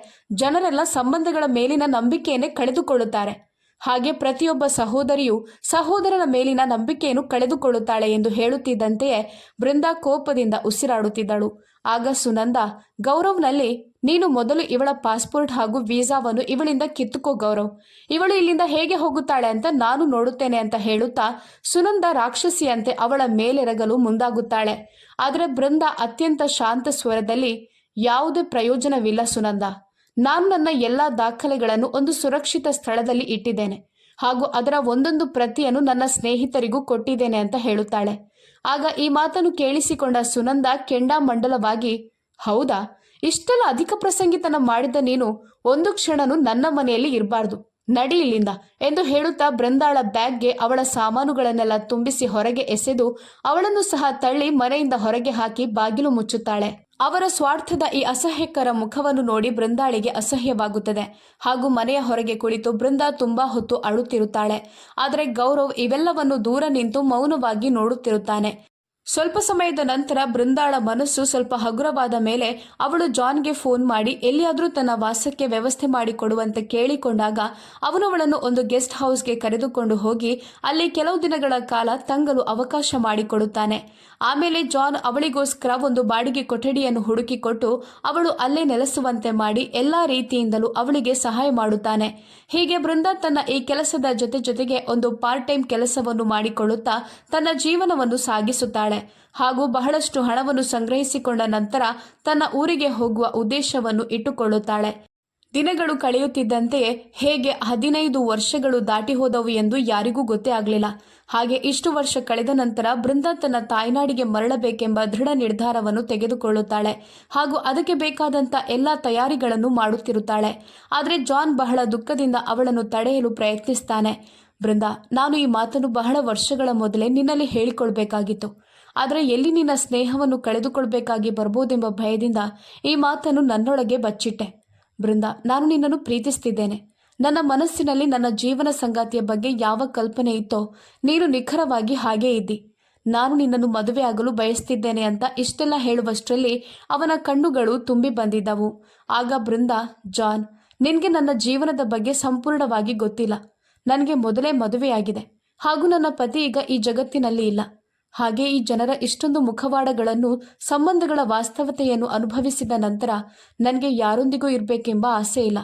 ಜನರೆಲ್ಲ ಸಂಬಂಧಗಳ ಮೇಲಿನ ನಂಬಿಕೆಯನ್ನೇ ಕಳೆದುಕೊಳ್ಳುತ್ತಾರೆ. ಹಾಗೆ ಪ್ರತಿಯೊಬ್ಬ ಸಹೋದರಿಯು ಸಹೋದರನ ಮೇಲಿನ ನಂಬಿಕೆಯನ್ನು ಕಳೆದುಕೊಳ್ಳುತ್ತಾಳೆ ಎಂದು ಹೇಳುತ್ತಿದ್ದಂತೆಯೇ ಬೃಂದಾ ಕೋಪದಿಂದ ಉಸಿರಾಡುತ್ತಿದ್ದಳು. ಆಗ ಸುನಂದ, ಗೌರವ್ನಲ್ಲಿ, ನೀನು ಮೊದಲು ಇವಳ ಪಾಸ್ಪೋರ್ಟ್ ಹಾಗೂ ವೀಸಾವನ್ನು ಇವಳಿಂದ ಕಿತ್ತುಕೋ ಗೌರವ್. ಇವಳು ಇಲ್ಲಿಂದ ಹೇಗೆ ಹೋಗುತ್ತಾಳೆ ಅಂತ ನಾನು ನೋಡುತ್ತೇನೆ ಅಂತ ಹೇಳುತ್ತಾ ಸುನಂದ ರಾಕ್ಷಸಿಯಂತೆ ಅವಳ ಮೇಲೆರಗಲು ಮುಂದಾಗುತ್ತಾಳೆ. ಆದರೆ ಬೃಂದ ಅತ್ಯಂತ ಶಾಂತ ಸ್ವರದಲ್ಲಿ, ಯಾವುದೇ ಪ್ರಯೋಜನವಿಲ್ಲ ಸುನಂದ. ನಾನು ನನ್ನ ಎಲ್ಲ ದಾಖಲೆಗಳನ್ನು ಒಂದು ಸುರಕ್ಷಿತ ಸ್ಥಳದಲ್ಲಿ ಇಟ್ಟಿದ್ದೇನೆ ಹಾಗೂ ಅದರ ಒಂದೊಂದು ಪ್ರತಿಯನ್ನು ನನ್ನ ಸ್ನೇಹಿತರಿಗೂ ಕೊಟ್ಟಿದ್ದೇನೆ ಅಂತ ಹೇಳುತ್ತಾಳೆ. ಆಗ ಈ ಮಾತನ್ನು ಕೇಳಿಸಿಕೊಂಡ ಸುನಂದ ಕೆಂಡಾಮಂಡಲವಾಗಿ, ಹೌದಾ? ಇಷ್ಟೆಲ್ಲ ಅಧಿಕ ಪ್ರಸಂಗಿತನ ಮಾಡಿದ ನೀನು ಒಂದು ಕ್ಷಣನೂ ನನ್ನ ಮನೆಯಲ್ಲಿ ಇರಬಾರ್ದು, ನಡಿ ಇಲ್ಲಿಂದ ಎಂದು ಹೇಳುತ್ತಾ ಬೃಂದಾಳ ಬ್ಯಾಗ್ಗೆ ಅವಳ ಸಾಮಾನುಗಳನ್ನೆಲ್ಲ ತುಂಬಿಸಿ ಹೊರಗೆ ಎಸೆದು ಅವಳನ್ನು ಸಹ ತಳ್ಳಿ ಮನೆಯಿಂದ ಹೊರಗೆ ಹಾಕಿ ಬಾಗಿಲು ಮುಚ್ಚುತ್ತಾಳೆ. ಅವರ ಸ್ವಾರ್ಥದ ಈ ಅಸಹ್ಯಕರ ಮುಖವನ್ನು ನೋಡಿ ಬೃಂದಾಳಿಗೆ ಅಸಹ್ಯವಾಗುತ್ತದೆ ಹಾಗೂ ಮನೆಯ ಹೊರಗೆ ಕುಳಿತು ಬೃಂದಾ ತುಂಬಾ ಹೊತ್ತು ಅಳುತ್ತಿರುತ್ತಾಳೆ. ಆದರೆ ಗೌರವ್ ಇವೆಲ್ಲವನ್ನು ದೂರ ನಿಂತು ಮೌನವಾಗಿ ನೋಡುತ್ತಿರುತ್ತಾನೆ. ಸ್ವಲ್ಪ ಸಮಯದ ನಂತರ ಬೃಂದಾಳ ಮನಸ್ಸು ಸ್ವಲ್ಪ ಹಗುರವಾದ ಮೇಲೆ ಅವಳು ಜಾನ್ಗೆ ಫೋನ್ ಮಾಡಿ ಎಲ್ಲಿಯಾದರೂ ತನ್ನ ವಾಸಕ್ಕೆ ವ್ಯವಸ್ಥೆ ಮಾಡಿಕೊಡುವಂತೆ ಕೇಳಿಕೊಂಡಾಗ ಅವನು ಅವಳನ್ನು ಒಂದು ಗೆಸ್ಟ್ ಹೌಸ್ಗೆ ಕರೆದುಕೊಂಡು ಹೋಗಿ ಅಲ್ಲಿ ಕೆಲವು ದಿನಗಳ ಕಾಲ ತಂಗಲು ಅವಕಾಶ ಮಾಡಿಕೊಡುತ್ತಾನೆ. ಆಮೇಲೆ ಜಾನ್ ಅವಳಿಗೋಸ್ಕರ ಒಂದು ಬಾಡಿಗೆ ಕೊಠಡಿಯನ್ನು ಹುಡುಕಿಕೊಟ್ಟು ಅವಳು ಅಲ್ಲೇ ನೆಲೆಸುವಂತೆ ಮಾಡಿ ಎಲ್ಲಾ ರೀತಿಯಿಂದಲೂ ಅವಳಿಗೆ ಸಹಾಯ ಮಾಡುತ್ತಾನೆ. ಹೀಗೆ ಬೃಂದಾ ತನ್ನ ಈ ಕೆಲಸದ ಜೊತೆಗೆ ಒಂದು ಪಾರ್ಟ್ ಟೈಮ್ ಕೆಲಸವನ್ನು ಮಾಡಿಕೊಳ್ಳುತ್ತಾ ತನ್ನ ಜೀವನವನ್ನು ಸಾಗಿಸುತ್ತಾಳೆ ಹಾಗೂ ಬಹಳಷ್ಟು ಹಣವನ್ನು ಸಂಗ್ರಹಿಸಿಕೊಂಡ ನಂತರ ತನ್ನ ಊರಿಗೆ ಹೋಗುವ ಉದ್ದೇಶವನ್ನು ಇಟ್ಟುಕೊಳ್ಳುತ್ತಾಳೆ. ದಿನಗಳು ಕಳೆಯುತ್ತಿದ್ದಂತೆಯೇ ಹೇಗೆ 15 ವರ್ಷಗಳು ದಾಟಿ ಹೋದವು ಎಂದು ಯಾರಿಗೂ ಗೊತ್ತೇ ಆಗಲಿಲ್ಲ. ಹಾಗೆ ಇಷ್ಟು ವರ್ಷ ಕಳೆದ ನಂತರ ಬೃಂದಾ ತನ್ನ ತಾಯ್ನಾಡಿಗೆ ಮರಳಬೇಕೆಂಬ ದೃಢ ನಿರ್ಧಾರವನ್ನು ತೆಗೆದುಕೊಳ್ಳುತ್ತಾಳೆ ಹಾಗೂ ಅದಕ್ಕೆ ಬೇಕಾದಂಥ ಎಲ್ಲ ತಯಾರಿಗಳನ್ನು ಮಾಡುತ್ತಿರುತ್ತಾಳೆ. ಆದರೆ ಜಾನ್ ಬಹಳ ದುಃಖದಿಂದ ಅವಳನ್ನು ತಡೆಯಲು ಪ್ರಯತ್ನಿಸ್ತಾನೆ. ಬೃಂದಾ, ನಾನು ಈ ಮಾತನ್ನು ಬಹಳ ವರ್ಷಗಳ ಮೊದಲೇ ನಿನ್ನಲ್ಲಿ ಹೇಳಿಕೊಳ್ಬೇಕಾಗಿತ್ತು. ಆದರೆ ಎಲ್ಲಿ ನಿನ್ನ ಸ್ನೇಹವನ್ನು ಕಳೆದುಕೊಳ್ಬೇಕಾಗಿ ಬರ್ಬೋದೆಂಬ ಭಯದಿಂದ ಈ ಮಾತನ್ನು ನನ್ನೊಳಗೆ ಬಚ್ಚಿಟ್ಟೆ. ಬೃಂದಾ, ನಾನು ನಿನ್ನನ್ನು ಪ್ರೀತಿಸ್ತಿದ್ದೇನೆ. ನನ್ನ ಮನಸ್ಸಿನಲ್ಲಿ ನನ್ನ ಜೀವನ ಸಂಗಾತಿಯ ಬಗ್ಗೆ ಯಾವ ಕಲ್ಪನೆ ಇತ್ತೋ ನೀನು ನಿಖರವಾಗಿ ಹಾಗೇ ಇದ್ದಿ. ನಾನು ನಿನ್ನನ್ನು ಮದುವೆಯಾಗಲು ಬಯಸ್ತಿದ್ದೇನೆ ಅಂತ ಇಷ್ಟೆಲ್ಲ ಹೇಳುವಷ್ಟರಲ್ಲಿ ಅವನ ಕಣ್ಣುಗಳು ತುಂಬಿ ಬಂದಿದ್ದವು. ಆಗ ಬೃಂದಾ, ಜಾನ್, ನಿನಗೆ ನನ್ನ ಜೀವನದ ಬಗ್ಗೆ ಸಂಪೂರ್ಣವಾಗಿ ಗೊತ್ತಿಲ್ಲ. ನನಗೆ ಮೊದಲೇ ಮದುವೆಯಾಗಿದೆ ಹಾಗೂ ನನ್ನ ಪತಿ ಈಗ ಈ ಜಗತ್ತಿನಲ್ಲಿ ಇಲ್ಲ. ಹಾಗೆ ಈ ಜನರ ಇಷ್ಟೊಂದು ಮುಖವಾಡಗಳನ್ನು, ಸಂಬಂಧಗಳ ವಾಸ್ತವತೆಯನ್ನು ಅನುಭವಿಸಿದ ನಂತರ ನನಗೆ ಯಾರೊಂದಿಗೂ ಇರಬೇಕೆಂಬ ಆಸೆ ಇಲ್ಲ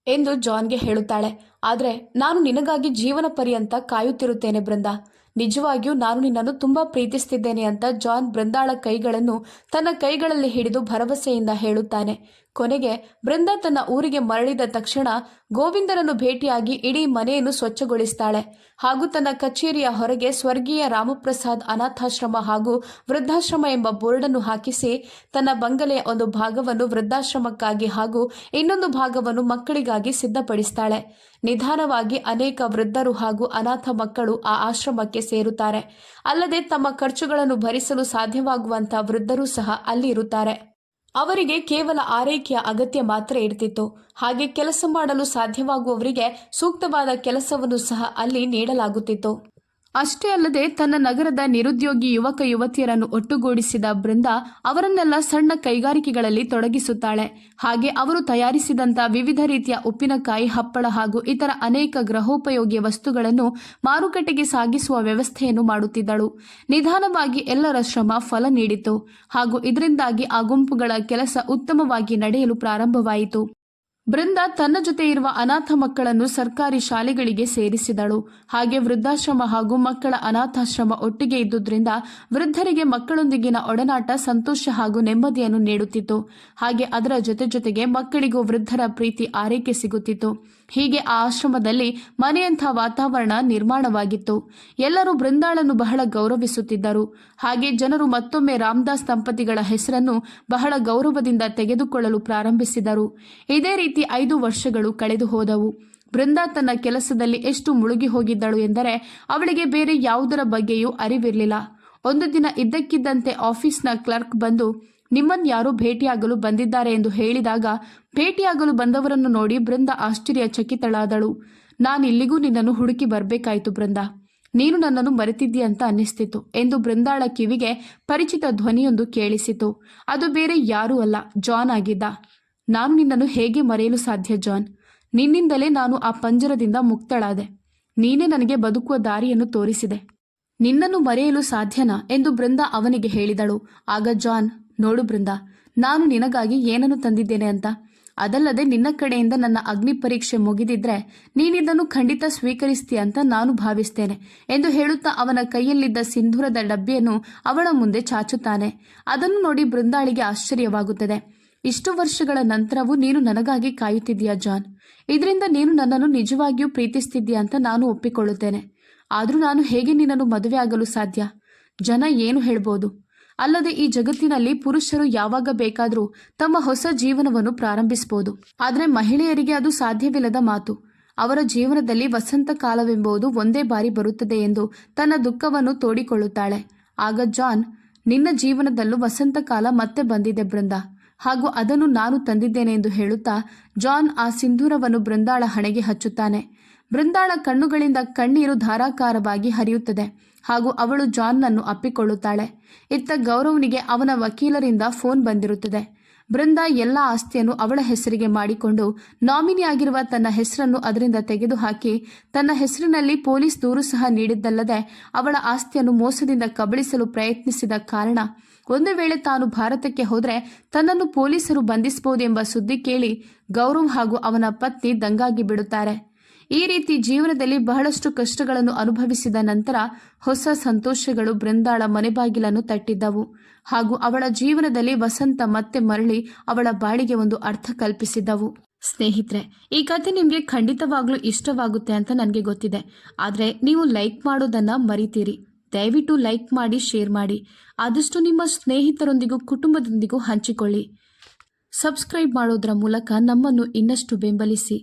ಎಂದು ಜಾನ್ಗೆ ಹೇಳುತ್ತಾಳೆ. ಆದರೆ ನಾನು ನಿನಗಾಗಿ ಜೀವನ ಪರ್ಯಂತ ಕಾಯುತ್ತಿರುತ್ತೇನೆ ಬೃಂದಾ. ನಿಜವಾಗಿಯೂ ನಾನು ನಿನ್ನನ್ನು ತುಂಬಾ ಪ್ರೀತಿಸ್ತಿದ್ದೇನೆ ಅಂತ ಜಾನ್ ಬೃಂದಾಳ ಕೈಗಳನ್ನು ತನ್ನ ಕೈಗಳಲ್ಲಿ ಹಿಡಿದು ಭರವಸೆಯಿಂದ ಹೇಳುತ್ತಾನೆ. ಕೊನೆಗೆ ಬೃಂದಾ ತನ್ನ ಊರಿಗೆ ಮರಳಿದ ತಕ್ಷಣ ಗೋವಿಂದರನ್ನು ಭೇಟಿಯಾಗಿ ಇಡೀ ಮನೆಯನ್ನು ಸ್ವಚ್ಛಗೊಳಿಸ್ತಾಳೆ ಹಾಗೂ ತನ್ನ ಕಚೇರಿಯ ಹೊರಗೆ ಸ್ವರ್ಗೀಯ ರಾಮಪ್ರಸಾದ್ ಅನಾಥಾಶ್ರಮ ಹಾಗೂ ವೃದ್ಧಾಶ್ರಮ ಎಂಬ ಬೋರ್ಡನ್ನು ಹಾಕಿಸಿ ತನ್ನ ಬಂಗಲೆಯ ಒಂದು ಭಾಗವನ್ನು ವೃದ್ಧಾಶ್ರಮಕ್ಕಾಗಿ ಹಾಗೂ ಇನ್ನೊಂದು ಭಾಗವನ್ನು ಮಕ್ಕಳಿಗಾಗಿ ಸಿದ್ಧಪಡಿಸ್ತಾಳೆ. ನಿಧಾನವಾಗಿ ಅನೇಕ ವೃದ್ಧರು ಹಾಗೂ ಅನಾಥ ಮಕ್ಕಳು ಆ ಆಶ್ರಮಕ್ಕೆ ಸೇರುತ್ತಾರೆ. ಅಲ್ಲದೆ ತಮ್ಮ ಖರ್ಚುಗಳನ್ನು ಭರಿಸಲು ಸಾಧ್ಯವಾಗುವಂಥ ವೃದ್ಧರು ಸಹ ಅಲ್ಲಿ ಇರುತ್ತಾರೆ. ಅವರಿಗೆ ಕೇವಲ ಆರೈಕೆಯ ಅಗತ್ಯ ಮಾತ್ರ ಇರ್ತಿತ್ತು. ಹಾಗೆ ಕೆಲಸ ಮಾಡಲು ಸಾಧ್ಯವಾಗುವವರಿಗೆ ಸೂಕ್ತವಾದ ಕೆಲಸವನ್ನು ಸಹ ಅಲ್ಲಿ ನೀಡಲಾಗುತ್ತಿತ್ತು. ಅಷ್ಟೇ ಅಲ್ಲದೆ ತನ್ನ ನಗರದ ನಿರುದ್ಯೋಗಿ ಯುವಕ ಯುವತಿಯರನ್ನು ಒಟ್ಟುಗೂಡಿಸಿದ ಬೃಂದಾ ಅವರನ್ನೆಲ್ಲ ಸಣ್ಣ ಕೈಗಾರಿಕೆಗಳಲ್ಲಿ ತೊಡಗಿಸುತ್ತಾಳೆ. ಹಾಗೆ ಅವರು ತಯಾರಿಸಿದಂಥ ವಿವಿಧ ರೀತಿಯ ಉಪ್ಪಿನಕಾಯಿ, ಹಪ್ಪಳ ಹಾಗೂ ಇತರ ಅನೇಕ ಗೃಹೋಪಯೋಗಿ ವಸ್ತುಗಳನ್ನು ಮಾರುಕಟ್ಟೆಗೆ ಸಾಗಿಸುವ ವ್ಯವಸ್ಥೆಯನ್ನು ಮಾಡುತ್ತಿದ್ದಳು. ನಿಧಾನವಾಗಿ ಎಲ್ಲರ ಶ್ರಮ ಫಲ ನೀಡಿತು ಹಾಗೂ ಇದರಿಂದಾಗಿ ಆ ಗುಂಪುಗಳ ಕೆಲಸ ಉತ್ತಮವಾಗಿ ನಡೆಯಲು ಪ್ರಾರಂಭವಾಯಿತು. ಬೃಂದಾ ತನ್ನ ಜೊತೆ ಇರುವ ಅನಾಥ ಮಕ್ಕಳನ್ನು ಸರ್ಕಾರಿ ಶಾಲೆಗಳಿಗೆ ಸೇರಿಸಿದಳು. ಹಾಗೆ ವೃದ್ಧಾಶ್ರಮ ಹಾಗೂ ಮಕ್ಕಳ ಅನಾಥಾಶ್ರಮ ಒಟ್ಟಿಗೆ ಇದ್ದುದರಿಂದ ವೃದ್ಧರಿಗೆ ಮಕ್ಕಳೊಂದಿಗಿನ ಒಡನಾಟ ಸಂತೋಷ ಹಾಗೂ ನೆಮ್ಮದಿಯನ್ನು ನೀಡುತ್ತಿತ್ತು. ಹಾಗೆ ಅದರ ಜೊತೆಗೆ ಮಕ್ಕಳಿಗೂ ವೃದ್ಧರ ಪ್ರೀತಿ ಆರೈಕೆ ಸಿಗುತ್ತಿತ್ತು. ಹೀಗೆ ಆ ಆಶ್ರಮದಲ್ಲಿ ಮನೆಯಂಥ ವಾತಾವರಣ ನಿರ್ಮಾಣವಾಗಿತ್ತು. ಎಲ್ಲರೂ ಬೃಂದಾಳನ್ನು ಬಹಳ ಗೌರವಿಸುತ್ತಿದ್ದರು. ಹಾಗೆ ಜನರು ಮತ್ತೊಮ್ಮೆ ರಾಮದಾಸ್ ದಂಪತಿಗಳ ಹೆಸರನ್ನು ಬಹಳ ಗೌರವದಿಂದ ತೆಗೆದುಕೊಳ್ಳಲು ಪ್ರಾರಂಭಿಸಿದರು. ಇದೇ ರೀತಿ 5 ವರ್ಷಗಳು ಕಳೆದು ಹೋದವು. ಬೃಂದಾ ತನ್ನ ಕೆಲಸದಲ್ಲಿ ಎಷ್ಟು ಮುಳುಗಿ ಹೋಗಿದ್ದಳು ಎಂದರೆ ಅವಳಿಗೆ ಬೇರೆ ಯಾವುದರ ಬಗ್ಗೆಯೂ ಅರಿವಿರಲಿಲ್ಲ. ಒಂದು ದಿನ ಇದ್ದಕ್ಕಿದ್ದಂತೆ ಆಫೀಸ್ನ ಕ್ಲರ್ಕ್ ಬಂದು ನಿಮ್ಮನ್ನು ಯಾರೋ ಭೇಟಿಯಾಗಲು ಬಂದಿದ್ದಾರೆ ಎಂದು ಹೇಳಿದಾಗ ಭೇಟಿಯಾಗಲು ಬಂದವರನ್ನು ನೋಡಿ ಬೃಂದಾ ಆಶ್ಚರ್ಯಚಕಿತಳಾದಳು. ನಾನಿಲ್ಲಿಗೂ ನಿನ್ನನ್ನು ಹುಡುಕಿ ಬರಬೇಕಾಯಿತು ಬೃಂದಾ. ನೀನು ನನ್ನನ್ನು ಮರೆತಿದ್ದೀಯ ಅಂತ ಅನ್ನಿಸ್ತಿತ್ತು ಎಂದು ಬೃಂದಾಳ ಕಿವಿಗೆ ಪರಿಚಿತ ಧ್ವನಿಯೊಂದು ಕೇಳಿಸಿತು. ಅದು ಬೇರೆ ಯಾರೂ ಅಲ್ಲ, ಜಾನ್ ಆಗಿದ್ದ. ನಾನು ನಿನ್ನನ್ನು ಹೇಗೆ ಮರೆಯಲು ಸಾಧ್ಯ ಜಾನ್? ನಿನ್ನಿಂದಲೇ ನಾನು ಆ ಪಂಜರದಿಂದ ಮುಕ್ತಳಾದೆ. ನೀನೇ ನನಗೆ ಬದುಕುವ ದಾರಿಯನ್ನು ತೋರಿಸಿದೆ. ನಿನ್ನನ್ನು ಮರೆಯಲು ಸಾಧ್ಯನಾ ಎಂದು ಬೃಂದಾ ಅವನಿಗೆ ಹೇಳಿದಳು. ಆಗ ಜಾನ್, ನೋಡು ಬೃಂದಾ, ನಾನು ನಿನಗಾಗಿ ಏನನ್ನು ತಂದಿದ್ದೇನೆ ಅಂತ. ಅದಲ್ಲದೆ ನಿನ್ನ ಕಡೆಯಿಂದ ನನ್ನ ಅಗ್ನಿ ಪರೀಕ್ಷೆ ಮುಗಿದಿದ್ರೆ ನೀನಿದನ್ನು ಖಂಡಿತ ಸ್ವೀಕರಿಸ್ತೀಯ ಅಂತ ನಾನು ಭಾವಿಸ್ತೇನೆ ಎಂದು ಹೇಳುತ್ತಾ ಅವನ ಕೈಯಲ್ಲಿದ್ದ ಸಿಂಧೂರದ ಡಬ್ಬಿಯನ್ನು ಅವಳ ಮುಂದೆ ಚಾಚುತ್ತಾನೆ. ಅದನ್ನು ನೋಡಿ ಬೃಂದಾಳಿಗೆ ಆಶ್ಚರ್ಯವಾಗುತ್ತದೆ. ಇಷ್ಟು ವರ್ಷಗಳ ನಂತರವೂ ನೀನು ನನಗಾಗಿ ಕಾಯುತ್ತಿದ್ದೀಯಾ ಜಾನ್? ಇದರಿಂದ ನೀನು ನನ್ನನ್ನು ನಿಜವಾಗಿಯೂ ಪ್ರೀತಿಸ್ತಿದ್ದೀಯಾ ಅಂತ ನಾನು ಒಪ್ಪಿಕೊಳ್ಳುತ್ತೇನೆ. ಆದರೂ ನಾನು ಹೇಗೆ ನಿನ್ನನ್ನು ಮದುವೆ ಆಗಲು ಸಾಧ್ಯ? ಜನ ಏನು ಹೇಳ್ಬೋದು? ಅಲ್ಲದೆ ಈ ಜಗತ್ತಿನಲ್ಲಿ ಪುರುಷರು ಯಾವಾಗ ಬೇಕಾದರೂ ತಮ್ಮ ಹೊಸ ಜೀವನವನ್ನು ಪ್ರಾರಂಭಿಸಬಹುದು. ಆದರೆ ಮಹಿಳೆಯರಿಗೆ ಅದು ಸಾಧ್ಯವಿಲ್ಲದ ಮಾತು. ಅವರ ಜೀವನದಲ್ಲಿ ವಸಂತ ಕಾಲವೆಂಬುದು ಒಂದೇ ಬಾರಿ ಬರುತ್ತದೆ ಎಂದು ತನ್ನ ದುಃಖವನ್ನು ತೋಡಿಕೊಳ್ಳುತ್ತಾಳೆ. ಆಗ ಜಾನ್, ನಿನ್ನ ಜೀವನದಲ್ಲೂ ವಸಂತ ಕಾಲ ಮತ್ತೆ ಬಂದಿದೆ ಬೃಂದಾ, ಹಾಗೂ ಅದನ್ನು ನಾನು ತಂದಿದ್ದೇನೆ ಎಂದು ಹೇಳುತ್ತಾ ಜಾನ್ ಆ ಸಿಂಧೂರವನ್ನು ಬೃಂದಾಳ ಹಣೆಗೆ ಹಚ್ಚುತ್ತಾನೆ. ಬೃಂದಾಳ ಕಣ್ಣುಗಳಿಂದ ಕಣ್ಣೀರು ಧಾರಾಕಾರವಾಗಿ ಹರಿಯುತ್ತದೆ ಹಾಗೂ ಅವಳು ಜಾನ್ನನ್ನು ಅಪ್ಪಿಕೊಳ್ಳುತ್ತಾಳೆ. ಇತ್ತ ಗೌರವ್ನಿಗೆ ಅವನ ವಕೀಲರಿಂದ ಫೋನ್ ಬಂದಿರುತ್ತದೆ. ಬೃಂದಾ ಎಲ್ಲ ಆಸ್ತಿಯನ್ನು ಅವಳ ಹೆಸರಿಗೆ ಮಾಡಿಕೊಂಡು ನಾಮಿನಿ ಆಗಿರುವ ತನ್ನ ಹೆಸರನ್ನು ಅದರಿಂದ ತೆಗೆದುಹಾಕಿ ತನ್ನ ಹೆಸರಿನಲ್ಲಿ ಪೊಲೀಸ್ ದೂರು ಸಹ ನೀಡಿದ್ದಲ್ಲದೆ ಅವಳ ಆಸ್ತಿಯನ್ನು ಮೋಸದಿಂದ ಕಬಳಿಸಲು ಪ್ರಯತ್ನಿಸಿದ ಕಾರಣ ಒಂದು ವೇಳೆ ತಾನು ಭಾರತಕ್ಕೆ ಹೋದರೆ ತನ್ನನ್ನು ಪೊಲೀಸರು ಬಂಧಿಸಬಹುದೆಂಬ ಸುದ್ದಿ ಕೇಳಿ ಗೌರವ್ ಹಾಗೂ ಅವನ ಪತ್ನಿ ದಂಗಾಗಿ ಬಿಡುತ್ತಾರೆ. ಈ ರೀತಿ ಜೀವನದಲ್ಲಿ ಬಹಳಷ್ಟು ಕಷ್ಟಗಳನ್ನು ಅನುಭವಿಸಿದ ನಂತರ ಹೊಸ ಸಂತೋಷಗಳು ಬೃಂದಾಳ ಮನೆಬಾಗಿಲನ್ನು ತಟ್ಟಿದ್ದವು ಹಾಗೂ ಅವಳ ಜೀವನದಲ್ಲಿ ವಸಂತ ಮತ್ತೆ ಮರಳಿ ಅವಳ ಬಾಳಿಗೆ ಒಂದು ಅರ್ಥ ಕಲ್ಪಿಸಿದ್ದವು. ಸ್ನೇಹಿತರೆ, ಈ ಕಥೆ ನಿಮಗೆ ಖಂಡಿತವಾಗ್ಲೂ ಇಷ್ಟವಾಗುತ್ತೆ ಅಂತ ನನಗೆ ಗೊತ್ತಿದೆ. ಆದರೆ ನೀವು ಲೈಕ್ ಮಾಡೋದನ್ನು ಮರಿತೀರಿ. ದಯವಿಟ್ಟು ಲೈಕ್ ಮಾಡಿ, ಶೇರ್ ಮಾಡಿ. ಆದಷ್ಟು ನಿಮ್ಮ ಸ್ನೇಹಿತರೊಂದಿಗೂ ಕುಟುಂಬದೊಂದಿಗೂ ಹಂಚಿಕೊಳ್ಳಿ. ಸಬ್ಸ್ಕ್ರೈಬ್ ಮಾಡೋದರ ಮೂಲಕ ನಮ್ಮನ್ನು ಇನ್ನಷ್ಟು ಬೆಂಬಲಿಸಿ.